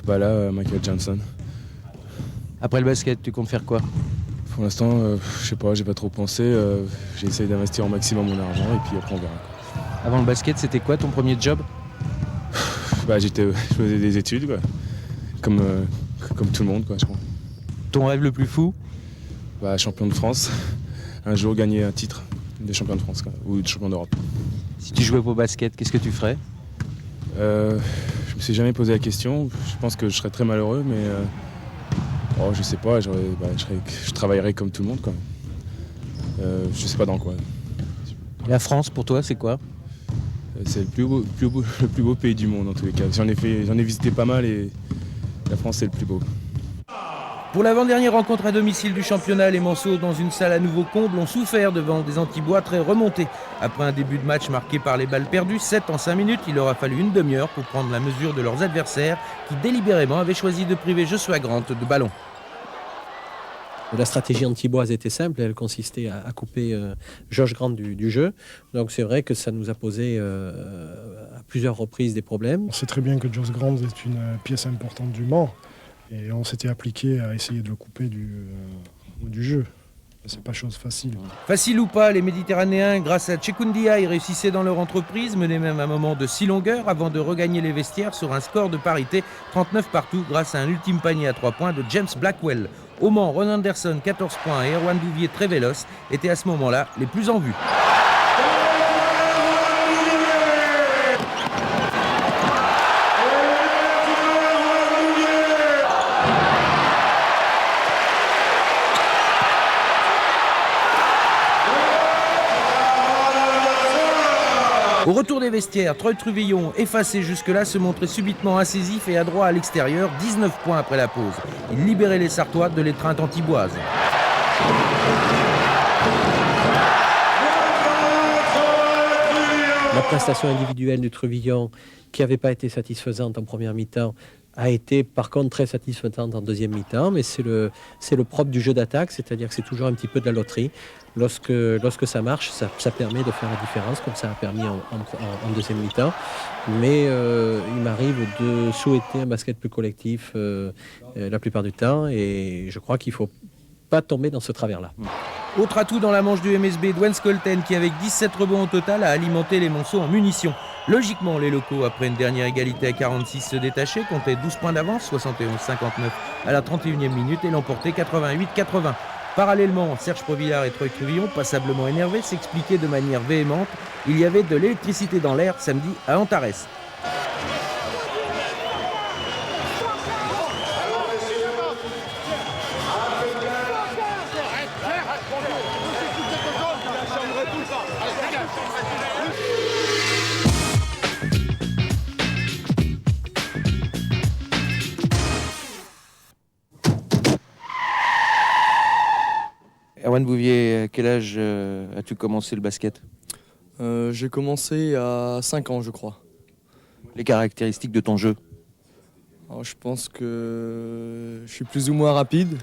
Michael Johnson. Après le basket, tu comptes faire quoi ? Pour l'instant, je sais pas, j'ai pas trop pensé. J'ai essayé d'investir au maximum mon argent et puis après on verra, quoi. Avant le basket, c'était quoi ton premier job ? Je faisais des études, quoi. Comme tout le monde, quoi, je crois. Ton rêve le plus fou ? Champion de France. Un jour gagner un titre de champion de France, quoi, ou de champion d'Europe. Si tu jouais au basket, qu'est-ce que tu ferais ? Je me suis jamais posé la question. Je pense que je serais très malheureux, mais je sais pas. Je travaillerais comme tout le monde, quoi. Je sais pas dans quoi. La France, pour toi, c'est quoi ? C'est le plus beau pays du monde, en tous les cas. J'en ai visité pas mal et la France, c'est le plus beau. Pour l'avant-dernière rencontre à domicile du championnat, les Manceaux, dans une salle à nouveau comble, ont souffert devant des Antibois très remontés. Après un début de match marqué par les balles perdues, 7 en 5 minutes, il leur a fallu une demi-heure pour prendre la mesure de leurs adversaires qui délibérément avaient choisi de priver Joshua Grant de ballon. La stratégie antiboise était simple, elle consistait à couper Josh Grant du jeu. Donc c'est vrai que ça nous a posé à plusieurs reprises des problèmes. On sait très bien que Josh Grant est une pièce importante du Mans et on s'était appliqué à essayer de le couper du jeu. C'est pas chose facile. Facile ou pas, les Méditerranéens, grâce à Tchekoundia, y réussissaient dans leur entreprise, menaient même un moment de 6 longueurs avant de regagner les vestiaires sur un score de parité 39 partout grâce à un ultime panier à 3 points de James Blackwell. Au Mans, Ron Anderson, 14 points et Erwan Douvier, très véloce, étaient à ce moment-là les plus en vue. Au retour des vestiaires, Troy Truvillon, effacé jusque-là, se montrait subitement incisif et adroit à l'extérieur, 19 points après la pause. Il libérait les Sartois de l'étreinte antiboise. La prestation individuelle du Truvillon, qui n'avait pas été satisfaisante en première mi-temps, a été par contre très satisfaisante en deuxième mi-temps, mais c'est le propre du jeu d'attaque, c'est-à-dire que c'est toujours un petit peu de la loterie. Lorsque ça marche, ça permet de faire la différence, comme ça a permis en deuxième mi-temps. Mais il m'arrive de souhaiter un basket plus collectif la plupart du temps, et je crois qu'il ne faut pas tomber dans ce travers-là. Autre atout dans la manche du MSB, Dwayne Skolten, qui avec 17 rebonds au total a alimenté les Monceaux en munitions. Logiquement, les locaux, après une dernière égalité à 46, se détachaient, comptaient 12 points d'avance, 71-59 à la 31e minute et l'emportaient 88-80. Parallèlement, Serge Provillard et Troy Truvillon, passablement énervés, s'expliquaient de manière véhémente. Il y avait de l'électricité dans l'air samedi à Antares. Erwan Douvier, à quel âge as-tu commencé le basket? J'ai commencé à 5 ans, je crois. Les caractéristiques de ton jeu? Alors, je pense que je suis plus ou moins rapide.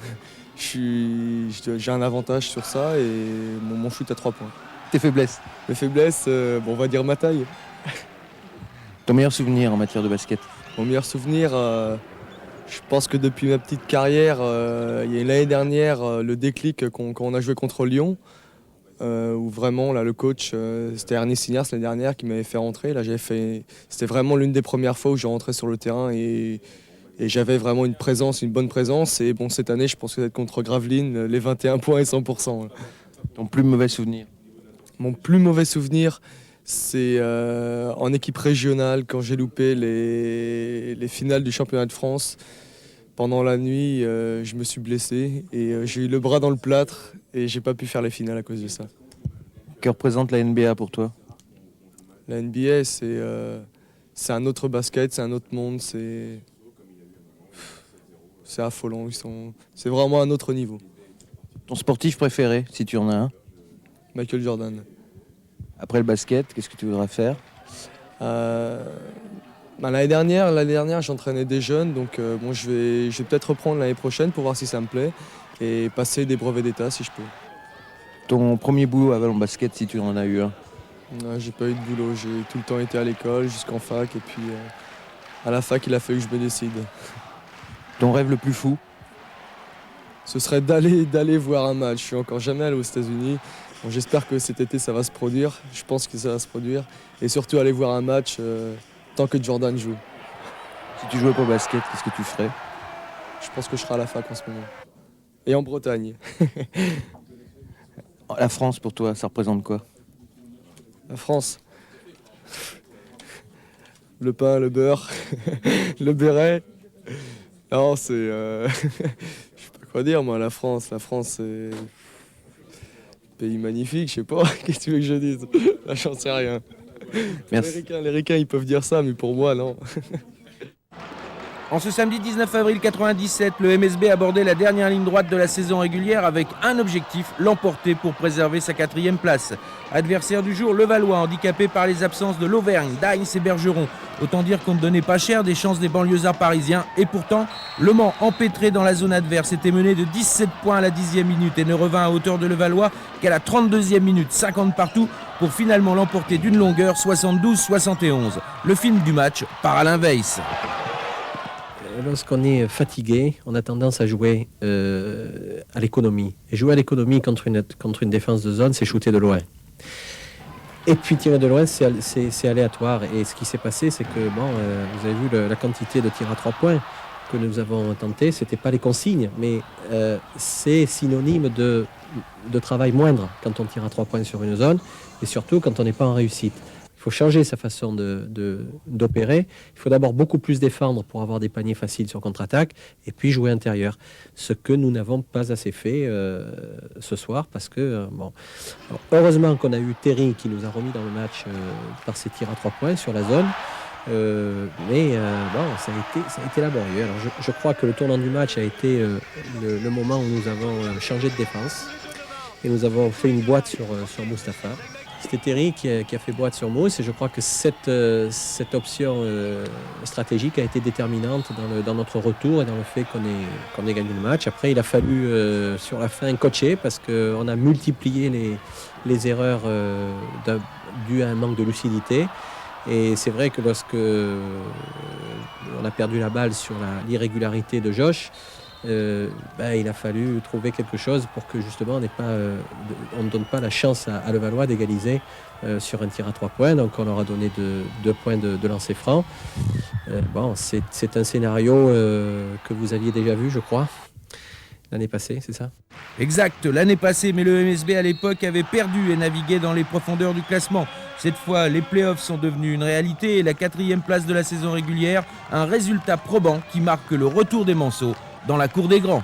J'ai un avantage sur ça et mon shoot à 3 points. Tes faiblesses? Mes faiblesses, on va dire ma taille. Ton meilleur souvenir en matière de basket? Mon meilleur souvenir, je pense que depuis ma petite carrière, il y a l'année dernière, le déclic quand on a joué contre Lyon, où vraiment là, le coach, c'était Ernest Signars l'année dernière qui m'avait fait rentrer. Là, c'était vraiment l'une des premières fois où j'ai rentré sur le terrain et j'avais vraiment une bonne présence. Et bon, cette année, je pense que d'être contre Gravelines, les 21 points et 100%. Ton plus mauvais souvenir? Mon plus mauvais souvenir, c'est en équipe régionale, quand j'ai loupé les finales du championnat de France. Pendant la nuit, je me suis blessé et j'ai eu le bras dans le plâtre et j'ai pas pu faire les finales à cause de ça. Que représente la NBA pour toi? La NBA, c'est un autre basket, c'est un autre monde, c'est affolant. C'est vraiment un autre niveau. Ton sportif préféré, si tu en as un? Michael Jordan. Après le basket, qu'est-ce que tu voudrais faire? L'année dernière, j'entraînais des jeunes, donc je vais peut-être reprendre l'année prochaine pour voir si ça me plaît et passer des brevets d'état si je peux. Ton premier boulot avant le basket, si tu en as eu un? Non, j'ai pas eu de boulot, j'ai tout le temps été à l'école jusqu'en fac et puis à la fac, il a fallu que je me décide. Ton rêve le plus fou? Ce serait d'aller voir un match. Je suis encore jamais allé aux États-Unis. Bon, j'espère que cet été ça va se produire. Je pense que ça va se produire. Et surtout aller voir un match tant que Jordan joue. Si tu jouais pas au basket, qu'est-ce que tu ferais? Je pense que je serai à la fac en ce moment. Et en Bretagne. La France pour toi, ça représente quoi? La France. Le pain, le beurre, le béret. Non, c'est... je sais pas quoi dire moi, la France c'est... Pays magnifique, je sais pas, qu'est-ce que tu veux que je dise? Là, j'en sais rien. Merci. Les ricains, ils peuvent dire ça, mais pour moi, non. En ce samedi 19 avril 97, le MSB abordait la dernière ligne droite de la saison régulière avec un objectif, l'emporter pour préserver sa 4e place. Adversaire du jour, Levallois, handicapé par les absences de l'Auvergne, d'Aïns et Bergeron. Autant dire qu'on ne donnait pas cher des chances des banlieusards parisiens. Et pourtant, Le Mans, empêtré dans la zone adverse, était mené de 17 points à la 10e minute et ne revint à hauteur de Levallois qu'à la 32e minute, 50 partout, pour finalement l'emporter d'une longueur 72-71. Le film du match par Alain Weiss. Lorsqu'on est fatigué, on a tendance à jouer à l'économie. Et jouer à l'économie contre une défense de zone, c'est shooter de loin. Et puis tirer de loin, c'est aléatoire. Et ce qui s'est passé, c'est que, vous avez vu la quantité de tirs à 3 points que nous avons tenté. Ce n'était pas les consignes, mais c'est synonyme de travail moindre quand on tire à 3 points sur une zone, et surtout quand on n'est pas en réussite. Il faut changer sa façon d'opérer. Il faut d'abord beaucoup plus défendre pour avoir des paniers faciles sur contre-attaque et puis jouer intérieur. Ce que nous n'avons pas assez fait ce soir parce que, Alors, heureusement qu'on a eu Terry qui nous a remis dans le match par ses tirs à 3 points sur la zone. Mais ça a été laborieux. Alors, je crois que le tournant du match a été le moment où nous avons changé de défense et nous avons fait une boîte sur Mustapha. C'était Terry qui a fait boîte sur Mousse et je crois que cette option stratégique a été déterminante dans notre retour et dans le fait qu'on ait gagné le match. Après, il a fallu sur la fin coacher parce qu'on a multiplié les erreurs dues à un manque de lucidité. Et c'est vrai que lorsque on a perdu la balle sur l'irrégularité de Josh, il a fallu trouver quelque chose pour que justement on ne donne pas la chance à Levallois d'égaliser sur un tir à 3 points. Donc on leur a donné 2 points de lancer franc. C'est un scénario que vous aviez déjà vu, je crois, l'année passée, c'est ça ? Exact, l'année passée, mais le MSB à l'époque avait perdu et naviguait dans les profondeurs du classement. Cette fois, les playoffs sont devenus une réalité et la 4e place de la saison régulière, un résultat probant qui marque le retour des Manceaux dans la cour des grands.